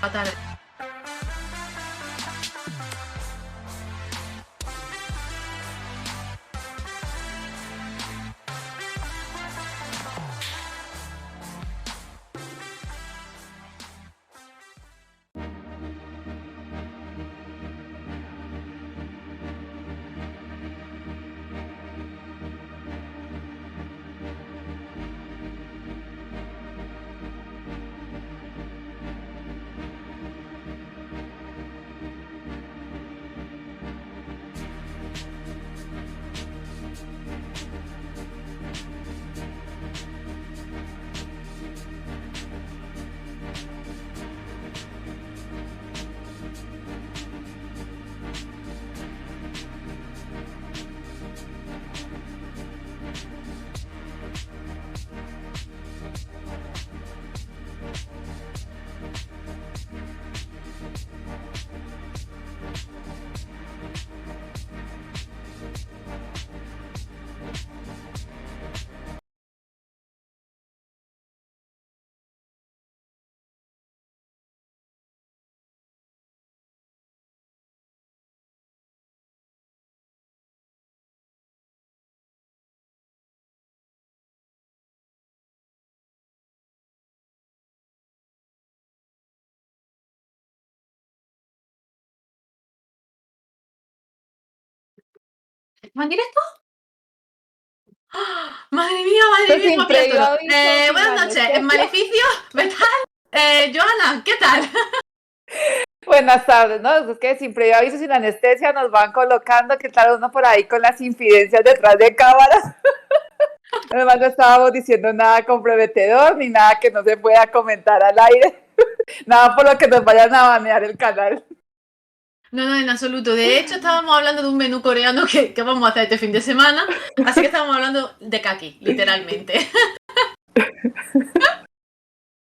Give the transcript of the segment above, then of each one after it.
fatal. ¿Estamos en directo? ¡Ah! Madre mía, Sin cómo pilla el previo toro. aviso, sin Buenas noches, en anestesia. Maleficio, Joana, ¿qué tal? Buenas tardes, ¿no? Es que sin previo aviso, sin anestesia, nos van colocando, que tal uno por ahí con las infidencias detrás de cámaras. Además no estábamos diciendo nada comprometedor, ni nada que no se pueda comentar al aire. Nada por lo que nos vayan a banear el canal. No, en absoluto. De hecho, estábamos hablando de un menú coreano que vamos a hacer este fin de semana. Así que estábamos hablando de kaki, literalmente.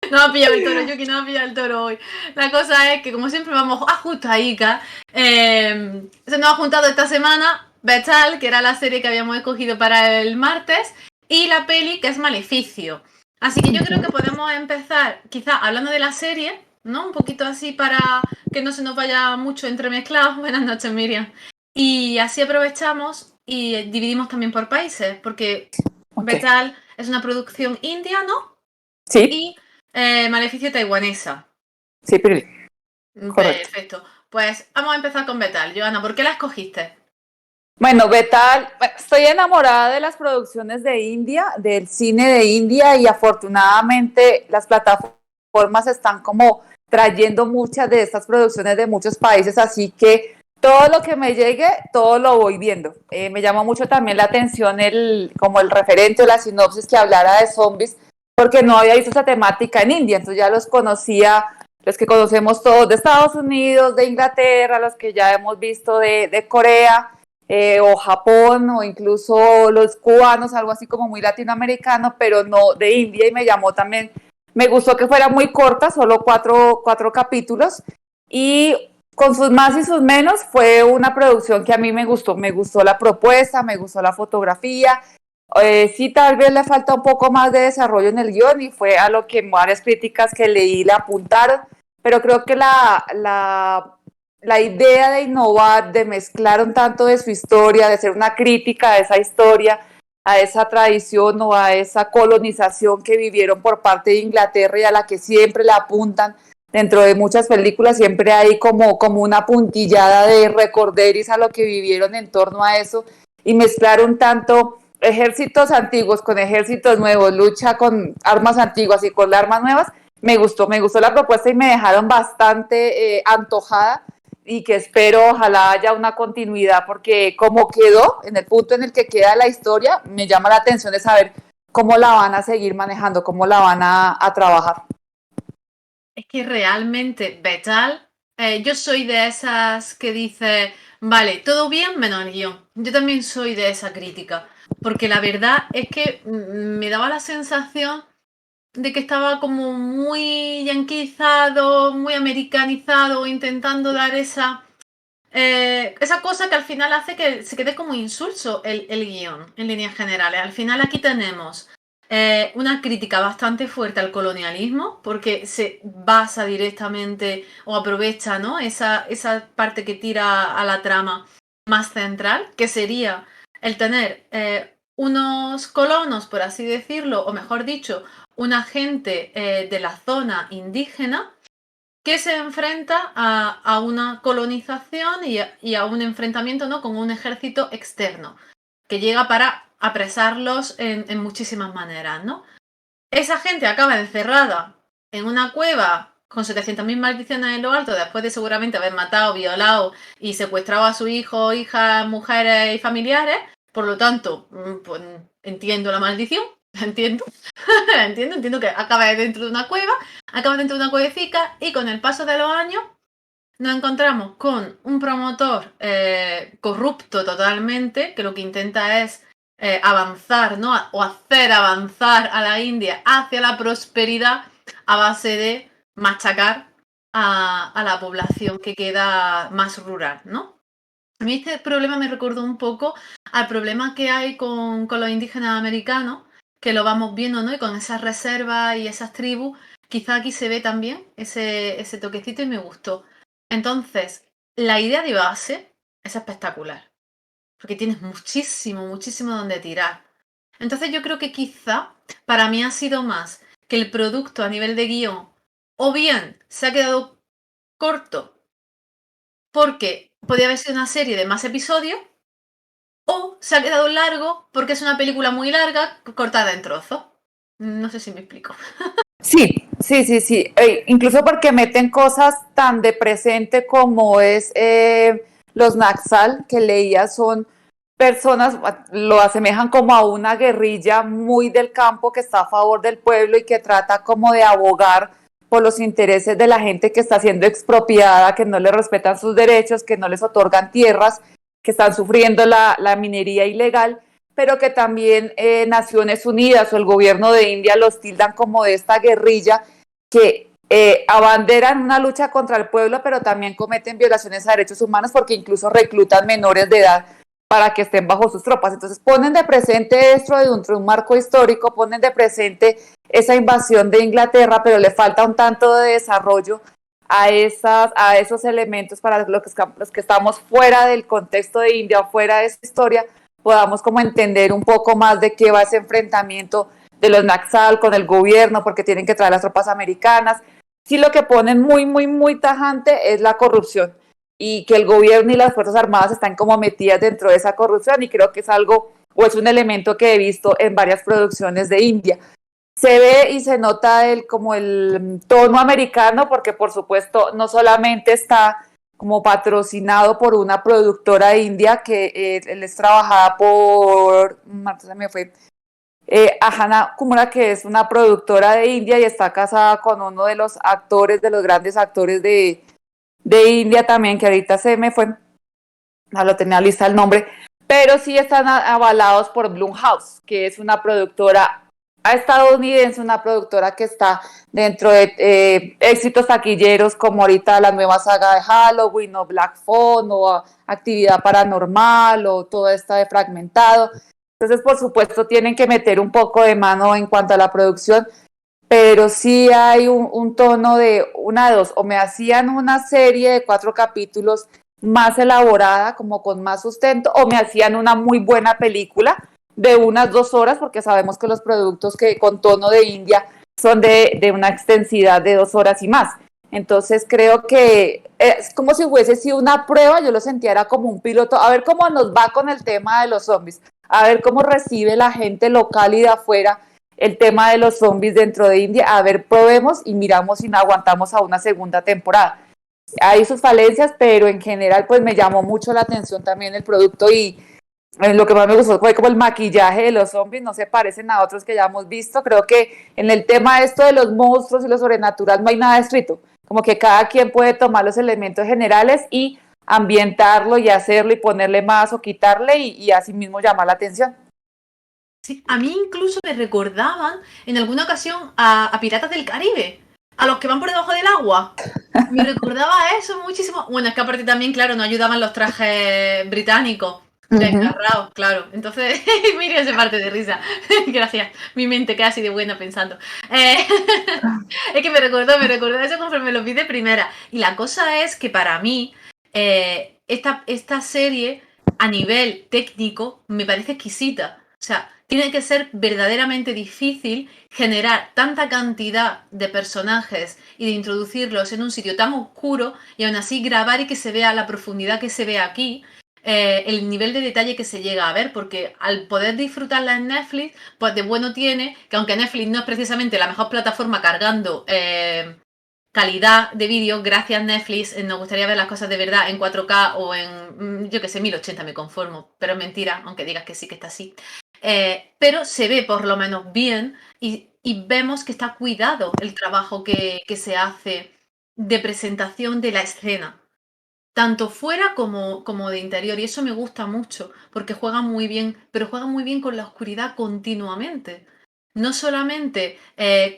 No ha pillado el toro, Yuki no ha pillado el toro hoy. La cosa es que, como siempre, vamos ajustadica. Se nos ha juntado esta semana Betal, que era la serie que habíamos escogido para el martes, y la peli, que es Maleficio. Así que yo creo que podemos empezar, quizá hablando de la serie, ¿no? Un poquito así para que no se nos vaya mucho entremezclado. Buenas noches, Miriam. Y así aprovechamos y dividimos también por países, porque Okay. Betal es una producción india, ¿no? Sí, Y Maleficio taiwanesa. sí, pero correcto. Perfecto. Pues vamos a empezar con Betal. Joana, ¿por qué la escogiste? Bueno, Betal, estoy enamorada de las producciones de India, del cine de India y afortunadamente las plataformas están como trayendo muchas de estas producciones de muchos países, así que todo lo que me llegue, todo lo voy viendo. Me llamó mucho también la atención como el referente o la sinopsis que hablara de zombies, porque no había visto esa temática en India, entonces ya los conocía, los que conocemos todos de Estados Unidos, de Inglaterra, los que ya hemos visto de Corea, o Japón, o incluso los cubanos, algo así como muy latinoamericano, pero no de India, y me llamó también, me gustó que fuera muy corta, solo cuatro capítulos, y con sus más y sus menos fue una producción que a mí me gustó la propuesta, me gustó la fotografía, sí tal vez le falta un poco más de desarrollo en el guión, y fue a lo que varias críticas que leí le apuntaron, pero creo que la idea de innovar, de mezclar un tanto de su historia, de ser una crítica a esa historia, a esa tradición o a esa colonización que vivieron por parte de Inglaterra y a la que siempre le apuntan dentro de muchas películas, siempre hay como una puntillada de recorderis a lo que vivieron en torno a eso, y mezclar un tanto ejércitos antiguos con ejércitos nuevos, lucha con armas antiguas y con armas nuevas. Me gustó la propuesta y me dejaron bastante antojada, y que espero ojalá haya una continuidad, porque como quedó, en el punto en el que queda la historia, me llama la atención de saber cómo la van a seguir manejando, cómo la van a trabajar. Es que realmente Betal, yo soy de esas que dice, vale, todo bien menos el guión. Yo también soy de esa crítica, porque la verdad es que me daba la sensación de que estaba como muy yanquizado, muy americanizado, intentando dar esa cosa que al final hace que se quede como insulso el guión, en líneas generales. Al final aquí tenemos una crítica bastante fuerte al colonialismo, porque se basa directamente o aprovecha, ¿no? esa parte que tira a la trama más central, que sería el tener unos colonos, por así decirlo, o mejor dicho, una gente de la zona indígena que se enfrenta a una colonización y a un enfrentamiento, ¿no? con un ejército externo, que llega para apresarlos en muchísimas maneras, ¿no? Esa gente acaba encerrada en una cueva con 700.000 maldiciones en lo alto, después de seguramente haber matado, violado y secuestrado a su hijo, hijas, mujeres y familiares. Por lo tanto, pues entiendo la maldición, entiendo. entiendo que acaba dentro de una cueva, acaba dentro de una cuevecica y con el paso de los años nos encontramos con un promotor corrupto totalmente, que lo que intenta es avanzar, ¿no? O hacer avanzar a la India hacia la prosperidad a base de machacar a la población que queda más rural, ¿no? A mí este problema me recordó un poco al problema que hay con los indígenas americanos, que lo vamos viendo, ¿no? Y con esas reservas y esas tribus, quizá aquí se ve también ese toquecito y me gustó. Entonces, la idea de base es espectacular, porque tienes muchísimo donde tirar. Entonces yo creo que quizá para mí ha sido más que el producto a nivel de guión, o bien se ha quedado corto porque podía haber sido una serie de más episodios, o se ha quedado largo porque es una película muy larga cortada en trozos. No sé si me explico. Sí, sí, sí, sí. Incluso porque meten cosas tan de presente como es los Naxal, que leía son personas, lo asemejan como a una guerrilla muy del campo que está a favor del pueblo y que trata como de abogar por los intereses de la gente que está siendo expropiada, que no le respetan sus derechos, que no les otorgan tierras, que están sufriendo la minería ilegal, pero que también Naciones Unidas o el gobierno de India los tildan como de esta guerrilla que abanderan una lucha contra el pueblo, pero también cometen violaciones a derechos humanos porque incluso reclutan menores de edad para que estén bajo sus tropas. Entonces ponen de presente dentro de un marco histórico, ponen de presente esa invasión de Inglaterra, pero le falta un tanto de desarrollo a esos elementos para los que estamos fuera del contexto de India o fuera de esa historia, podamos como entender un poco más de qué va ese enfrentamiento de los Naxal con el gobierno, porque tienen que traer las tropas americanas. Sí, lo que ponen muy tajante es la corrupción y que el gobierno y las Fuerzas Armadas están como metidas dentro de esa corrupción y creo que es algo o es un elemento que he visto en varias producciones de India. Se ve y se nota como el tono americano porque por supuesto no solamente está como patrocinado por una productora india que él es trabajada por, se me fue, Ahana Kumara, que es una productora de India y está casada con uno de los actores, de los grandes actores de India también, que ahorita se me fue, no lo tenía lista el nombre, pero sí están avalados por Blumhouse, que es una productora estadounidense, una productora que está dentro de éxitos taquilleros como ahorita la nueva saga de Halloween o Black Phone o Actividad Paranormal o todo esto de Fragmentado. Entonces, por supuesto, tienen que meter un poco de mano en cuanto a la producción, pero sí hay un tono de una de dos, o me hacían una serie de 4 capítulos más elaborada, como con más sustento, o me hacían una muy buena película de unas 2 horas, porque sabemos que los productos que con tono de India son de una extensidad de 2 horas y más. Entonces creo que es como si hubiese sido una prueba, yo lo sentía era como un piloto, a ver cómo nos va con el tema de los zombies, a ver cómo recibe la gente local y de afuera el tema de los zombies dentro de India, a ver, probemos y miramos si no aguantamos a una segunda temporada. Hay sus falencias, pero en general pues me llamó mucho la atención también el producto y lo que más me gustó fue como el maquillaje de los zombies, no se parecen a otros que ya hemos visto. Creo que en el tema esto de los monstruos y lo sobrenatural no hay nada escrito, como que cada quien puede tomar los elementos generales y ambientarlo y hacerlo y ponerle más o quitarle y así mismo llamar la atención. Sí, a mí incluso me recordaban en alguna ocasión a Piratas del Caribe, a los que van por debajo del agua. Me recordaba eso muchísimo. Bueno, es que aparte también, claro, no ayudaban los trajes británicos. Desgarrado, claro. Entonces, Miriam se parte de risa. Gracias. Mi mente queda así de buena pensando. Es que me recordó eso conforme lo vi de primera. Y la cosa es que para mí, esta serie, a nivel técnico, me parece exquisita. O sea, tiene que ser verdaderamente difícil generar tanta cantidad de personajes y de introducirlos en un sitio tan oscuro y aún así grabar y que se vea la profundidad que se ve aquí, el nivel de detalle que se llega a ver, porque al poder disfrutarla en Netflix, pues de bueno tiene que aunque Netflix no es precisamente la mejor plataforma cargando calidad de vídeo, gracias Netflix nos gustaría ver las cosas de verdad en 4K o en, yo que sé, 1080 me conformo, pero es mentira, aunque digas que sí que está así. Pero se ve por lo menos bien y vemos que está cuidado el trabajo que se hace de presentación de la escena tanto fuera como de interior. Y eso me gusta mucho, porque juega muy bien, pero juega muy bien con la oscuridad continuamente. No solamente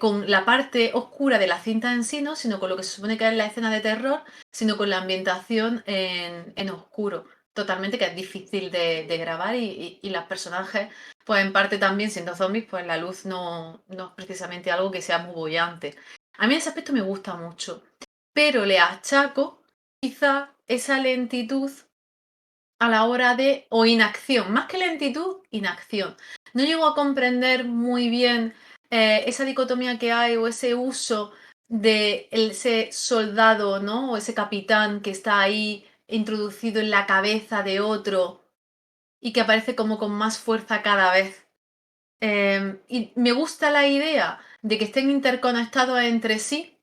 con la parte oscura de la cinta en sí, ¿no? Sino con lo que se supone que es la escena de terror, sino con la ambientación en oscuro. Totalmente, que es difícil de grabar y los personajes, pues en parte también siendo zombies, pues la luz no es precisamente algo que sea muy bollante. A mí ese aspecto me gusta mucho, pero le achaco quizá esa lentitud a la hora de, o inacción, más que lentitud, inacción. No llego a comprender muy bien esa dicotomía que hay o ese uso de ese soldado, ¿no? O ese capitán que está ahí introducido en la cabeza de otro y que aparece como con más fuerza cada vez. Y me gusta la idea de que estén interconectados entre sí,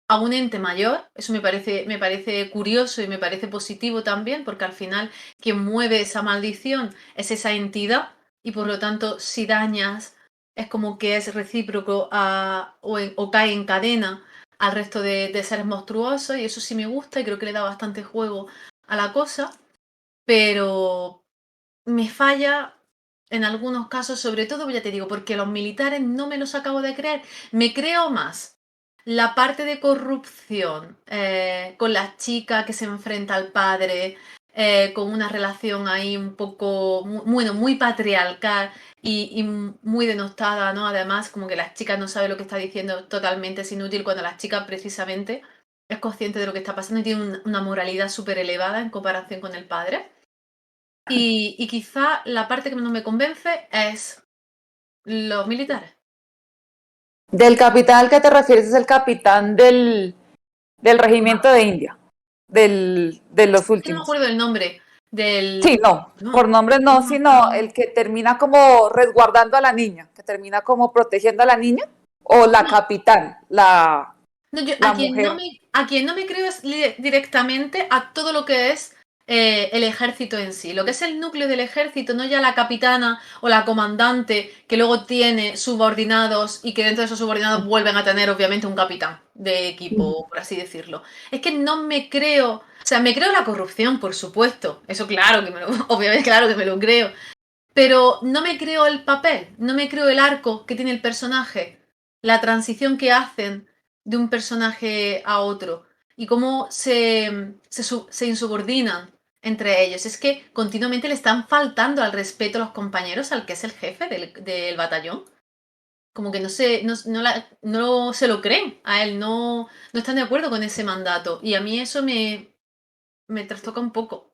a un ente mayor. Eso me parece curioso y me parece positivo también, porque al final quien mueve esa maldición es esa entidad y por lo tanto si dañas es como que es recíproco o cae en cadena al resto de seres monstruosos y eso sí me gusta y creo que le da bastante juego a la cosa, pero me falla en algunos casos, sobre todo, ya te digo, porque los militares no me los acabo de creer. Me creo más la parte de corrupción con la chica que se enfrenta al padre, con una relación ahí un poco, bueno, muy patriarcal y muy denostada, ¿no? Además, como que la chica no sabe lo que está diciendo, totalmente es inútil cuando la chica precisamente es consciente de lo que está pasando y tiene una moralidad súper elevada en comparación con el padre. Y quizá la parte que no me convence es los militares. Del capitán al que te refieres es el capitán del regimiento de India, de los Que no me últimos. acuerdo el nombre Sí, del... no, por No, nombre no, sino el que termina como resguardando a la niña, que termina como protegiendo a la niña, o la no, capitán, no, la mujer. a quien no me creo es directamente a todo lo que es el ejército en sí. Lo que es el núcleo del ejército, no ya la capitana o la comandante que luego tiene subordinados y que dentro de esos subordinados vuelven a tener obviamente un capitán de equipo, por así decirlo. Es que no me creo, o sea, me creo la corrupción, por supuesto. Eso claro que obviamente claro que me lo creo. Pero no me creo el papel, no me creo el arco que tiene el personaje, la transición que hacen de un personaje a otro y cómo se insubordinan entre ellos. Es que continuamente le están faltando al respeto a los compañeros, al que es el jefe del batallón. Como que no se lo creen a él, no están de acuerdo con ese mandato. Y a mí eso me trastoca un poco.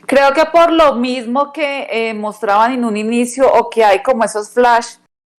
Creo que por lo mismo que mostraban en un inicio o que hay como esos flash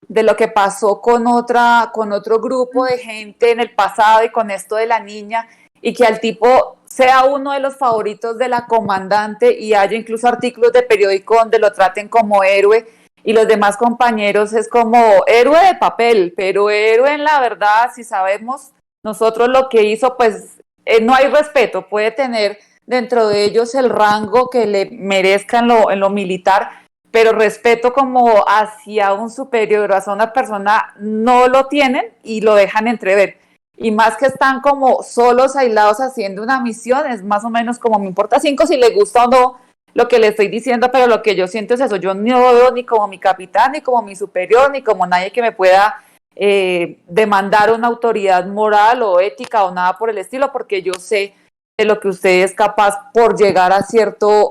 de lo que pasó con otro grupo de gente en el pasado y con esto de la niña y que al tipo sea uno de los favoritos de la comandante y haya incluso artículos de periódico donde lo traten como héroe y los demás compañeros es como héroe de papel, pero héroe en la verdad, si sabemos nosotros lo que hizo, pues no hay respeto, puede tener dentro de ellos el rango que le merezca en lo militar, pero respeto como hacia un superior, hacia una persona, no lo tienen y lo dejan entrever. Y más que están como solos, aislados, haciendo una misión, es más o menos como me importa cinco si le gusta o no lo que le estoy diciendo, pero lo que yo siento es eso, yo no veo ni como mi capitán, ni como mi superior, ni como nadie que me pueda demandar una autoridad moral o ética o nada por el estilo, porque yo sé de lo que usted es capaz por llegar a cierto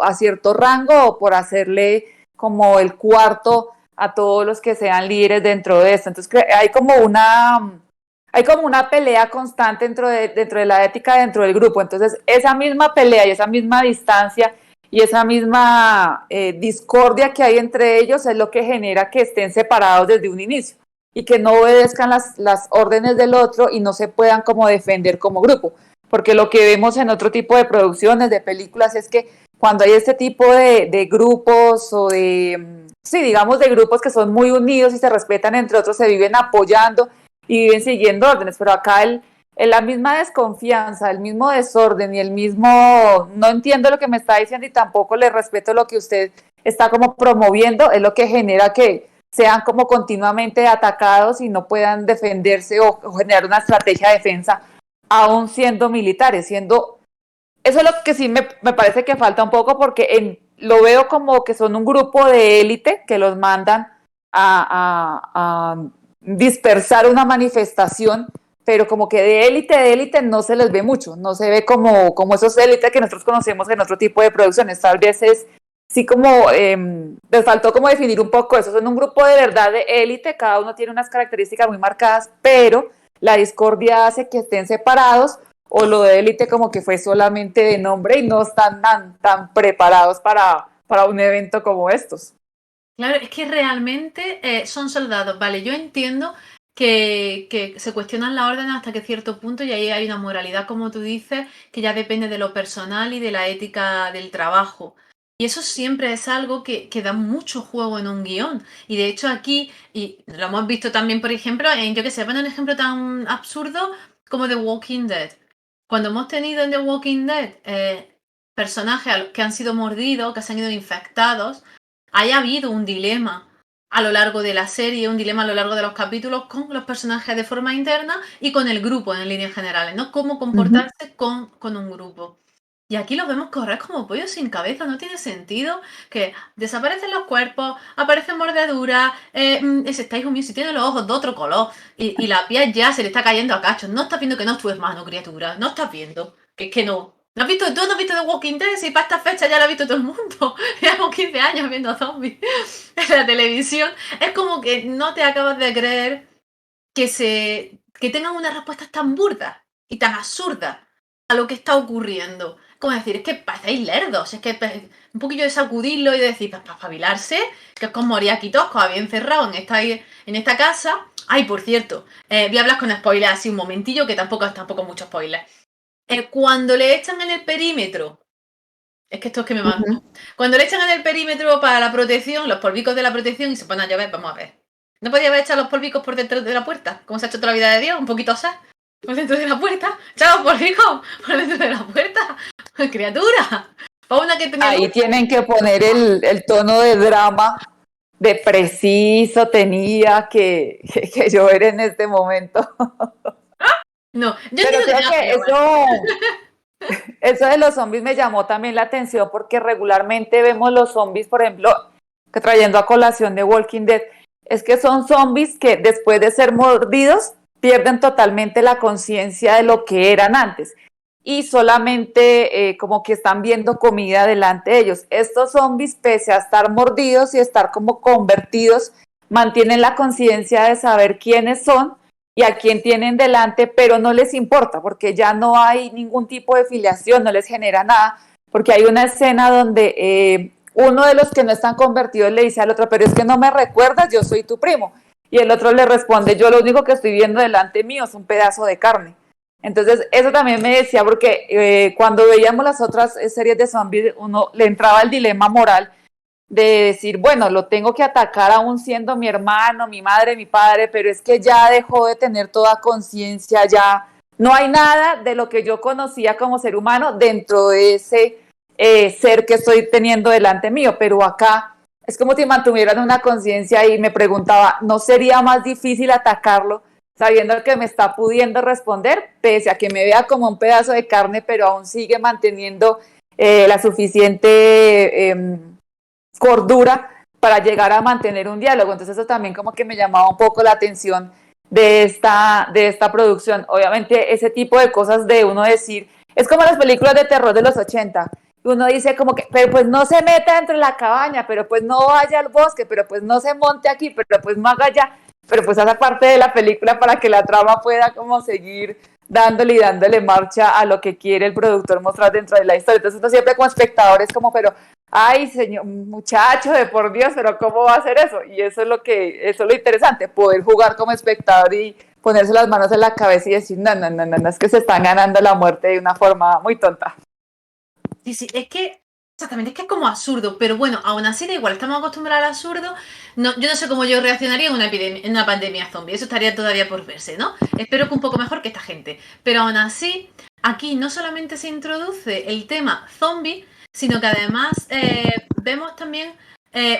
rango o por hacerle como el cuarto a todos los que sean líderes dentro de esto. Entonces hay como una pelea constante dentro de la ética dentro del grupo. Entonces esa misma pelea y esa misma distancia y esa misma discordia que hay entre ellos es lo que genera que estén separados desde un inicio y que no obedezcan las órdenes del otro y no se puedan como defender como grupo. Porque lo que vemos en otro tipo de producciones, de películas, es que cuando hay este tipo de grupos o sí, digamos de grupos que son muy unidos y se respetan entre otros, se viven apoyando y viven siguiendo órdenes, pero acá la misma desconfianza, el mismo desorden y el mismo no entiendo lo que me está diciendo y tampoco le respeto lo que usted está como promoviendo, es lo que genera que sean como continuamente atacados y no puedan defenderse o generar una estrategia de defensa, aún siendo militares, siendo... Eso es lo que sí me parece que falta un poco porque lo veo como que son un grupo de élite que los mandan a dispersar una manifestación, pero como que de élite no se les ve mucho, no se ve como esos élites que nosotros conocemos en otro tipo de producciones, tal vez es sí como, les faltó como definir un poco eso, son un grupo de verdad de élite, cada uno tiene unas características muy marcadas, pero la discordia hace que estén separados, o lo de élite como que fue solamente de nombre y no están tan preparados para un evento como estos. Claro, es que realmente son soldados, vale, yo entiendo que se cuestionan la orden hasta que cierto punto y ahí hay una moralidad, como tú dices, que ya depende de lo personal y de la ética del trabajo. Y eso siempre es algo que da mucho juego en un guión. Y de hecho aquí, y lo hemos visto también, por ejemplo, yo que sé, poner un ejemplo tan absurdo como The Walking Dead. Cuando hemos tenido en The Walking Dead personajes que han sido mordidos, que se han ido infectados, haya habido un dilema a lo largo de la serie, un dilema a lo largo de los capítulos con los personajes de forma interna y con el grupo en líneas generales, ¿no? Cómo comportarse con un grupo. Y aquí los vemos correr como pollos sin cabeza, no tiene sentido que desaparecen los cuerpos, aparecen mordeduras, ese está hijo mío, si tiene los ojos de otro color y la piel ya se le está cayendo a cachos. No estás viendo que no es tu hermano, criatura, no estás viendo, que es que no. ¿No has visto, tú no has visto The Walking Dead? Si para esta fecha ya lo ha visto todo el mundo. Llevamos 15 años viendo zombies en la televisión. Es como que no te acabas de creer que tengan unas respuestas tan burdas y tan absurdas a lo que está ocurriendo. Como decir, es que parecéis lerdos, es que un poquillo de sacudirlo y decir, para espabilarse, que es como morir aquí tosco, había encerrado en esta casa. Ay, por cierto, voy a hablar con spoilers así un momentillo, que tampoco es mucho spoiler. Cuando le echan en el perímetro, es que esto es que me mata. Cuando le echan en el perímetro para la protección, los polvicos de la protección y se ponen a llover, vamos a ver. ¿No podía haber echado los polvicos por dentro de la puerta? Como se ha hecho toda la vida de Dios, un poquito así, por dentro de la puerta. ¡Echad los polvicos por dentro de la puerta! ¡Criatura! Una que tenía ahí tienen que poner el tono de drama, de preciso tenía que llover en este momento. No, yo pero entiendo creo que eso de los zombies me llamó también la atención porque regularmente vemos los zombies, por ejemplo, que trayendo a colación de Walking Dead, es que son zombies que después de ser mordidos pierden totalmente la conciencia de lo que eran antes y solamente como que están viendo comida delante de ellos. Estos zombies, pese a estar mordidos y estar como convertidos, mantienen la conciencia de saber quiénes son y a quién tienen delante, pero no les importa porque ya no hay ningún tipo de filiación, no les genera nada, porque hay una escena donde uno de los que no están convertidos le dice al otro, pero es que no me recuerdas, yo soy tu primo. Y el otro le responde, yo lo único que estoy viendo delante mío es un pedazo de carne. Entonces, eso también me decía, porque cuando veíamos las otras series de zombies, uno le entraba el dilema moral de decir, bueno, lo tengo que atacar aún siendo mi hermano, mi madre, mi padre, pero es que ya dejó de tener toda conciencia, ya no hay nada de lo que yo conocía como ser humano dentro de ese ser que estoy teniendo delante mío, pero acá es como si mantuvieran una conciencia y me preguntaba, ¿no sería más difícil atacarlo sabiendo que me está pudiendo responder, pese a que me vea como un pedazo de carne, pero aún sigue manteniendo la suficiente cordura para llegar a mantener un diálogo? Entonces eso también como que me llamaba un poco la atención de esta producción. Obviamente ese tipo de cosas de uno decir, Es como las películas de terror de los 80. Uno dice como que, pero pues no se meta dentro de la cabaña, pero pues no vaya al bosque, pero pues no se monte aquí, pero pues no haga allá, pero pues haga parte de la película para que la trama pueda como seguir dándole y dándole marcha a lo que quiere el productor mostrar dentro de la historia. Entonces uno siempre como espectador es como, pero, ay señor, muchacho, de por Dios, pero ¿cómo va a hacer eso? Y eso es eso es lo interesante, poder jugar como espectador y ponerse las manos en la cabeza y decir, no, no, no, no, no, es que se están ganando la muerte de una forma muy tonta. Sí, sí, es que, exactamente, es que es como absurdo, pero bueno, aún así da igual, estamos acostumbrados al absurdo. No, yo no sé cómo yo reaccionaría en una epidemia, en una pandemia zombie, eso estaría todavía por verse, ¿no? Espero que un poco mejor que esta gente. Pero aún así, aquí no solamente se introduce el tema zombie, sino que además vemos también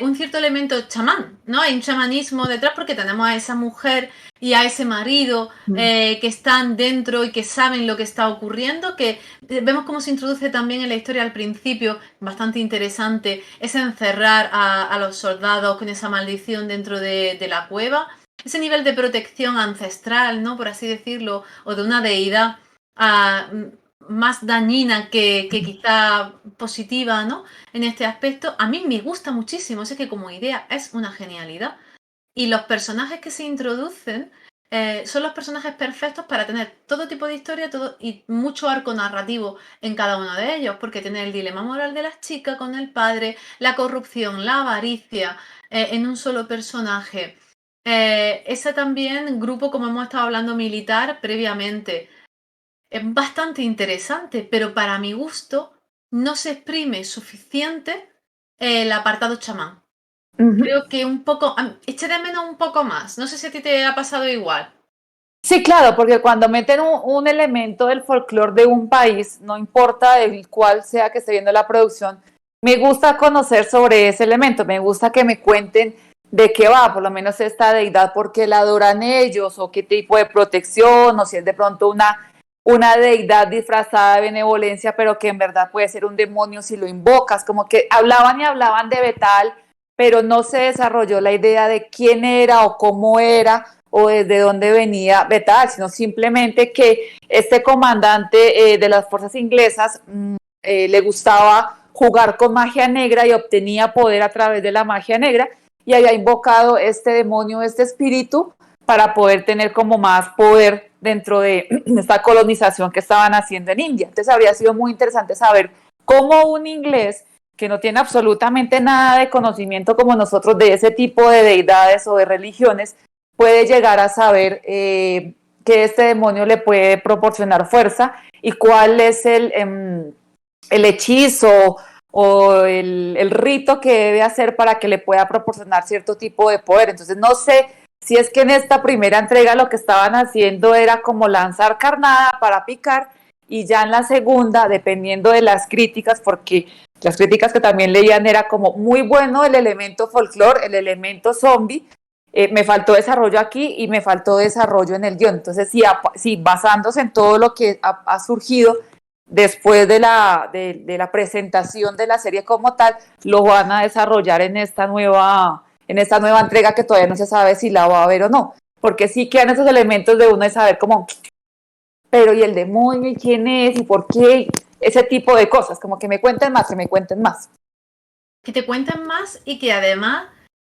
un cierto elemento chamán, ¿no? Hay un chamanismo detrás porque tenemos a esa mujer y a ese marido que están dentro y que saben lo que está ocurriendo, que vemos cómo se introduce también en la historia al principio, bastante interesante, es encerrar a los soldados con esa maldición dentro de la cueva, ese nivel de protección ancestral, ¿no? Por así decirlo, o de una deidad más dañina que quizá positiva, ¿no? En este aspecto, a mí me gusta muchísimo, sé que como idea es una genialidad. Y los personajes que se introducen son los personajes perfectos para tener todo tipo de historia todo, y mucho arco narrativo en cada uno de ellos, porque tener el dilema moral de las chicas con el padre, la corrupción, la avaricia en un solo personaje. Ese también grupo, como hemos estado hablando, militar previamente, es bastante interesante, pero para mi gusto no se exprime suficiente el apartado chamán. Creo que un poco, eché de menos un poco más. No sé si a ti te ha pasado igual. Sí, claro, porque cuando meten un elemento del folclore de un país, no importa el cual sea que esté viendo la producción, me gusta conocer sobre ese elemento, me gusta que me cuenten de qué va, por lo menos esta deidad, por qué la adoran ellos, o qué tipo de protección, o si es de pronto una deidad disfrazada de benevolencia, pero que en verdad puede ser un demonio si lo invocas, como que hablaban y hablaban de Betal, pero no se desarrolló la idea de quién era o cómo era o desde dónde venía Betal, sino simplemente que este comandante de las fuerzas inglesas le gustaba jugar con magia negra y obtenía poder a través de la magia negra y había invocado este demonio, este espíritu, para poder tener como más poder dentro de esta colonización que estaban haciendo en India. Entonces habría sido muy interesante saber cómo un inglés que no tiene absolutamente nada de conocimiento como nosotros de ese tipo de deidades o de religiones, puede llegar a saber que este demonio le puede proporcionar fuerza y cuál es el hechizo o el rito que debe hacer para que le pueda proporcionar cierto tipo de poder. Entonces no sé si es que en esta primera entrega lo que estaban haciendo era como lanzar carnada para picar y ya en la segunda, dependiendo de las críticas, porque las críticas que también leían era como muy bueno el elemento folclore, el elemento zombie, me faltó desarrollo aquí y me faltó desarrollo en el guión. Entonces, sí basándose en todo lo que ha surgido después de la presentación de la serie como tal, lo van a desarrollar en esta nueva entrega que todavía no se sabe si la va a ver o no. Porque sí quedan esos elementos de uno de saber cómo, pero ¿y el demonio? ¿Y quién es? ¿Y por qué? Ese tipo de cosas, como que me cuenten más, que me cuenten más. Que te cuenten más y que además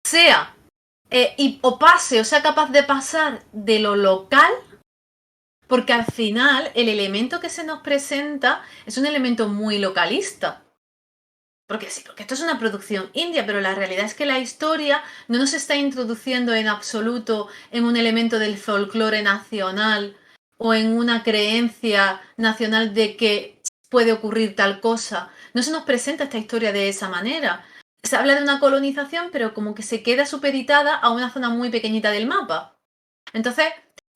sea o pase o sea capaz de pasar de lo local, porque al final el elemento que se nos presenta es un elemento muy localista. Porque sí, porque esto es una producción india, pero la realidad es que la historia no nos está introduciendo en absoluto en un elemento del folclore nacional o en una creencia nacional de que puede ocurrir tal cosa. No se nos presenta esta historia de esa manera. Se habla de una colonización, pero como que se queda supeditada a una zona muy pequeñita del mapa. Entonces,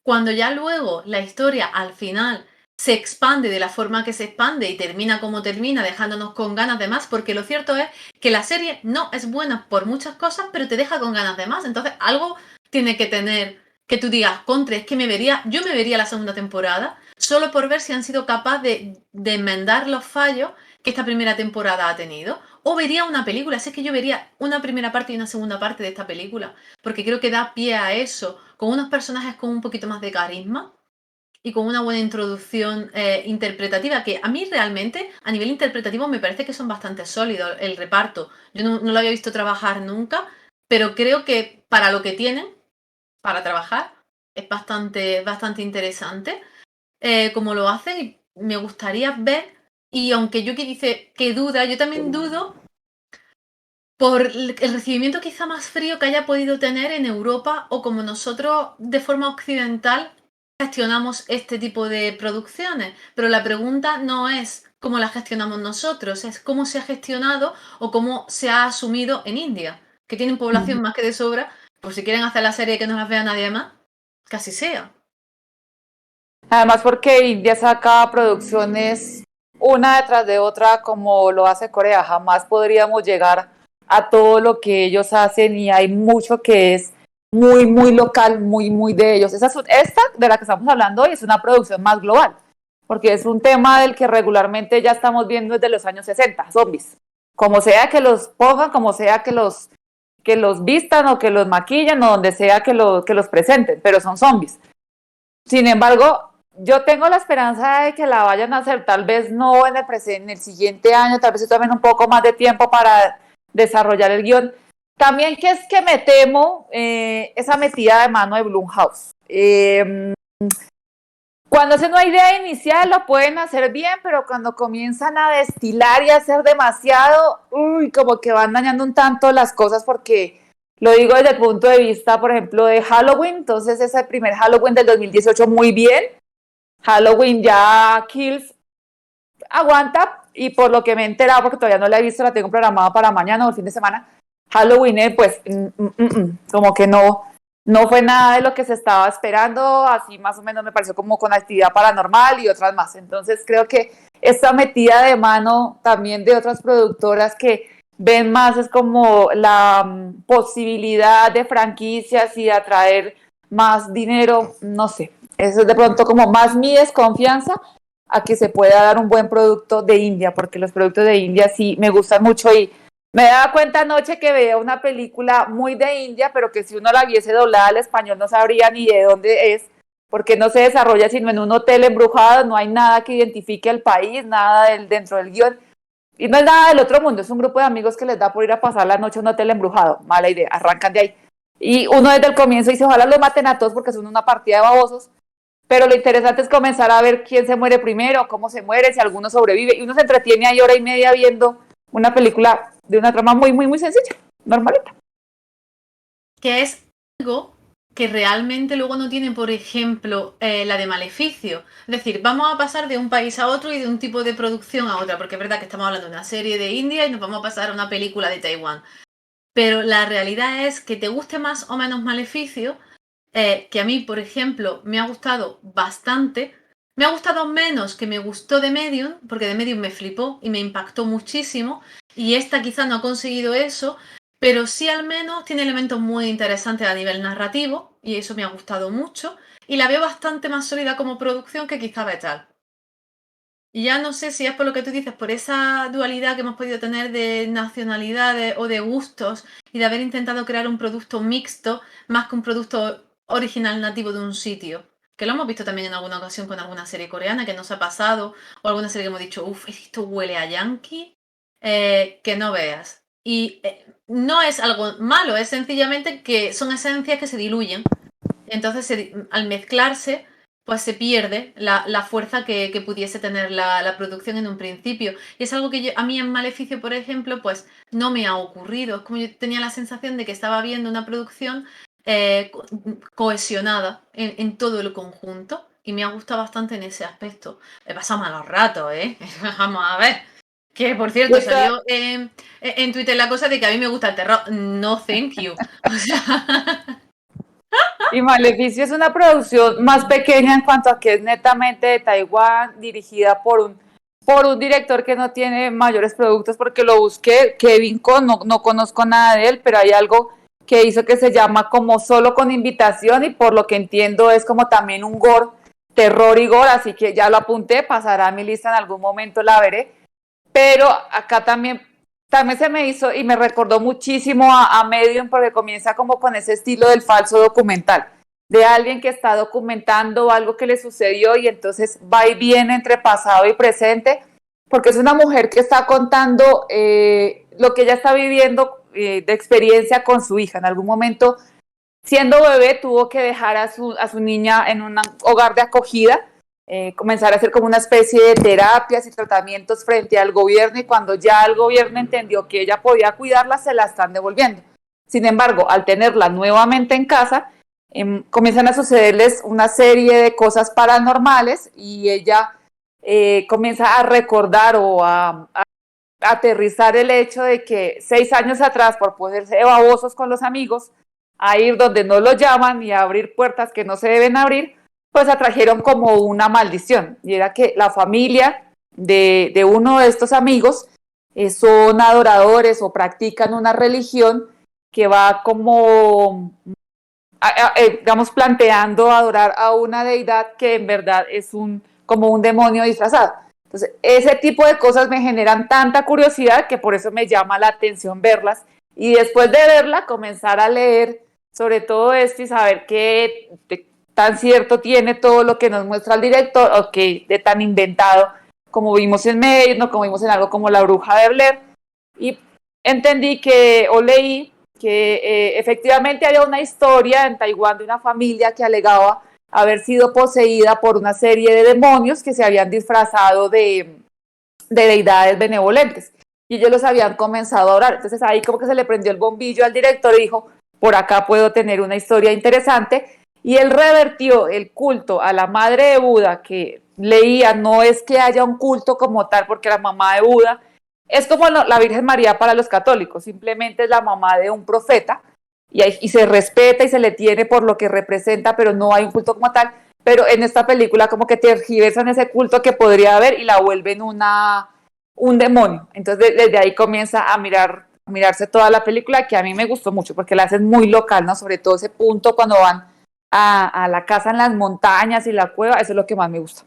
cuando ya luego la historia al final se expande de la forma que se expande y termina como termina, dejándonos con ganas de más, porque lo cierto es que la serie no es buena por muchas cosas, pero te deja con ganas de más. Entonces, algo tiene que tener que tú digas, contra, es que yo me vería la segunda temporada, solo por ver si han sido capaces de enmendar los fallos que esta primera temporada ha tenido. O vería una película, así que yo vería una primera parte y una segunda parte de esta película, porque creo que da pie a eso, con unos personajes con un poquito más de carisma y con una buena introducción interpretativa, que a mí realmente a nivel interpretativo me parece que son bastante sólidos el reparto. Yo no lo había visto trabajar nunca, pero creo que para lo que tienen, para trabajar, es bastante interesante como lo hacen y me gustaría ver, y aunque Yuki dice que duda, yo también dudo por el recibimiento quizá más frío que haya podido tener en Europa o como nosotros de forma occidental gestionamos este tipo de producciones. Pero la pregunta no es cómo la gestionamos nosotros, es cómo se ha gestionado o cómo se ha asumido en India, que tienen población más que de sobra, pues si quieren hacer la serie que no las vea nadie más, que así sea. Además porque India saca producciones una detrás de otra como lo hace Corea. Jamás podríamos llegar a todo lo que ellos hacen y hay mucho que es muy, muy local, muy, muy de ellos. Esta de la que estamos hablando hoy es una producción más global, porque es un tema del que regularmente ya estamos viendo desde los años 60, zombies. Como sea que los pongan, como sea que los vistan o que los maquillen o donde sea que los presenten, pero son zombies. Sin embargo, yo tengo la esperanza de que la vayan a hacer, tal vez no en en el siguiente año, tal vez también un poco más de tiempo para desarrollar el guión. También que es que me temo esa metida de mano de Blumhouse. Cuando hacen una idea inicial lo pueden hacer bien, pero cuando comienzan a destilar y a hacer demasiado, uy, como que van dañando un tanto las cosas porque lo digo desde el punto de vista, por ejemplo, de Halloween. Entonces ese primer Halloween del 2018 muy bien. Halloween ya Kills aguanta y por lo que me he enterado, porque todavía no la he visto, la tengo programada para mañana o el fin de semana, Halloween pues como que no fue nada de lo que se estaba esperando, así más o menos me pareció como con actividad paranormal y otras más. Entonces creo que esta metida de mano también de otras productoras que ven más es como la posibilidad de franquicias y de atraer más dinero, no sé, eso es de pronto como más mi desconfianza a que se pueda dar un buen producto de India, porque los productos de India sí me gustan mucho y me daba cuenta anoche que veía una película muy de India, pero que si uno la viese doblada al español no sabría ni de dónde es, porque no se desarrolla sino en un hotel embrujado, no hay nada que identifique al país, nada dentro del guión, y no es nada del otro mundo, es un grupo de amigos que les da por ir a pasar la noche a un hotel embrujado, mala idea, arrancan de ahí. Y uno desde el comienzo dice, ojalá los maten a todos porque son una partida de babosos, pero lo interesante es comenzar a ver quién se muere primero, cómo se muere, si alguno sobrevive, y uno se entretiene ahí hora y media viendo una película de una trama muy, muy, muy sencilla, normalita. Que es algo que realmente luego no tiene, por ejemplo, la de Maleficio. Es decir, vamos a pasar de un país a otro y de un tipo de producción a otra, porque es verdad que estamos hablando de una serie de India y nos vamos a pasar a una película de Taiwán. Pero la realidad es que te guste más o menos Maleficio, que a mí, por ejemplo, me ha gustado bastante. Me ha gustado menos que me gustó de Medium, porque de Medium me flipó y me impactó muchísimo. Y esta quizá no ha conseguido eso, pero sí al menos tiene elementos muy interesantes a nivel narrativo, y eso me ha gustado mucho. Y la veo bastante más sólida como producción que quizá Betal. Y ya no sé si es por lo que tú dices, por esa dualidad que hemos podido tener de nacionalidades o de gustos y de haber intentado crear un producto mixto más que un producto original nativo de un sitio. Que lo hemos visto también en alguna ocasión con alguna serie coreana que nos ha pasado o alguna serie que hemos dicho, uff, esto huele a yankee, que no veas. Y no es algo malo, es sencillamente que son esencias que se diluyen. Entonces, al mezclarse, pues se pierde la fuerza que pudiese tener la producción en un principio. Y es algo que a mí en Maleficio, por ejemplo, pues no me ha ocurrido. Es como yo tenía la sensación de que estaba viendo una producción cohesionada en todo el conjunto. Y me ha gustado bastante en ese aspecto. He pasado malos ratos, ¿eh? Vamos a ver. Que por cierto, salió en Twitter la cosa de que a mí me gusta el terror. No, thank you. O sea. Y Maleficio es una producción más pequeña en cuanto a que es netamente de Taiwán, dirigida por un director que no tiene mayores productos, porque lo busqué, Kevin Con, no conozco nada de él, pero hay algo que hizo que se llama como Solo con Invitación y por lo que entiendo es como también un gore, terror y gore, así que ya lo apunté, pasará a mi lista en algún momento, la veré. Pero acá también se me hizo y me recordó muchísimo a Medium porque comienza como con ese estilo del falso documental. de alguien que está documentando algo que le sucedió y entonces va y viene entre pasado y presente, porque es una mujer que está contando lo que ella está viviendo de experiencia con su hija. En algún momento, siendo bebé, tuvo que dejar a su niña en un hogar de acogida, comenzar a hacer como una especie de terapias y tratamientos frente al gobierno, y cuando ya el gobierno entendió que ella podía cuidarla, se la están devolviendo. Sin embargo, al tenerla nuevamente en casa, comienzan a sucederles una serie de cosas paranormales y ella comienza a recordar o a aterrizar el hecho de que 6 años atrás, por ponerse babosos con los amigos, a ir donde no lo llaman y a abrir puertas que no se deben abrir, pues atrajeron como una maldición. Y era que la familia de uno de estos amigos son adoradores o practican una religión que va como, digamos, planteando adorar a una deidad que en verdad es como un demonio disfrazado. Entonces, ese tipo de cosas me generan tanta curiosidad que por eso me llama la atención verlas. Y después de verla, comenzar a leer sobre todo esto y saber qué tan cierto tiene todo lo que nos muestra el director, o qué de tan inventado, como vimos en Medium, ¿no? Como vimos en algo como La Bruja de Blair. Y entendí o leí que efectivamente había una historia en Taiwán de una familia que alegaba haber sido poseída por una serie de demonios que se habían disfrazado de deidades benevolentes, y ellos los habían comenzado a orar. Entonces ahí como que se le prendió el bombillo al director y dijo, por acá puedo tener una historia interesante, y él revertió el culto a la madre de Buda, que leía, no es que haya un culto como tal, porque la mamá de Buda es como la Virgen María para los católicos, simplemente es la mamá de un profeta, y se respeta y se le tiene por lo que representa, pero no hay un culto como tal. Pero en esta película como que tergiversan ese culto que podría haber y la vuelven un demonio. Entonces desde ahí comienza a mirarse toda la película, que a mí me gustó mucho porque la hacen muy local, ¿no? Sobre todo ese punto cuando van a la casa en las montañas y la cueva, eso es lo que más me gusta.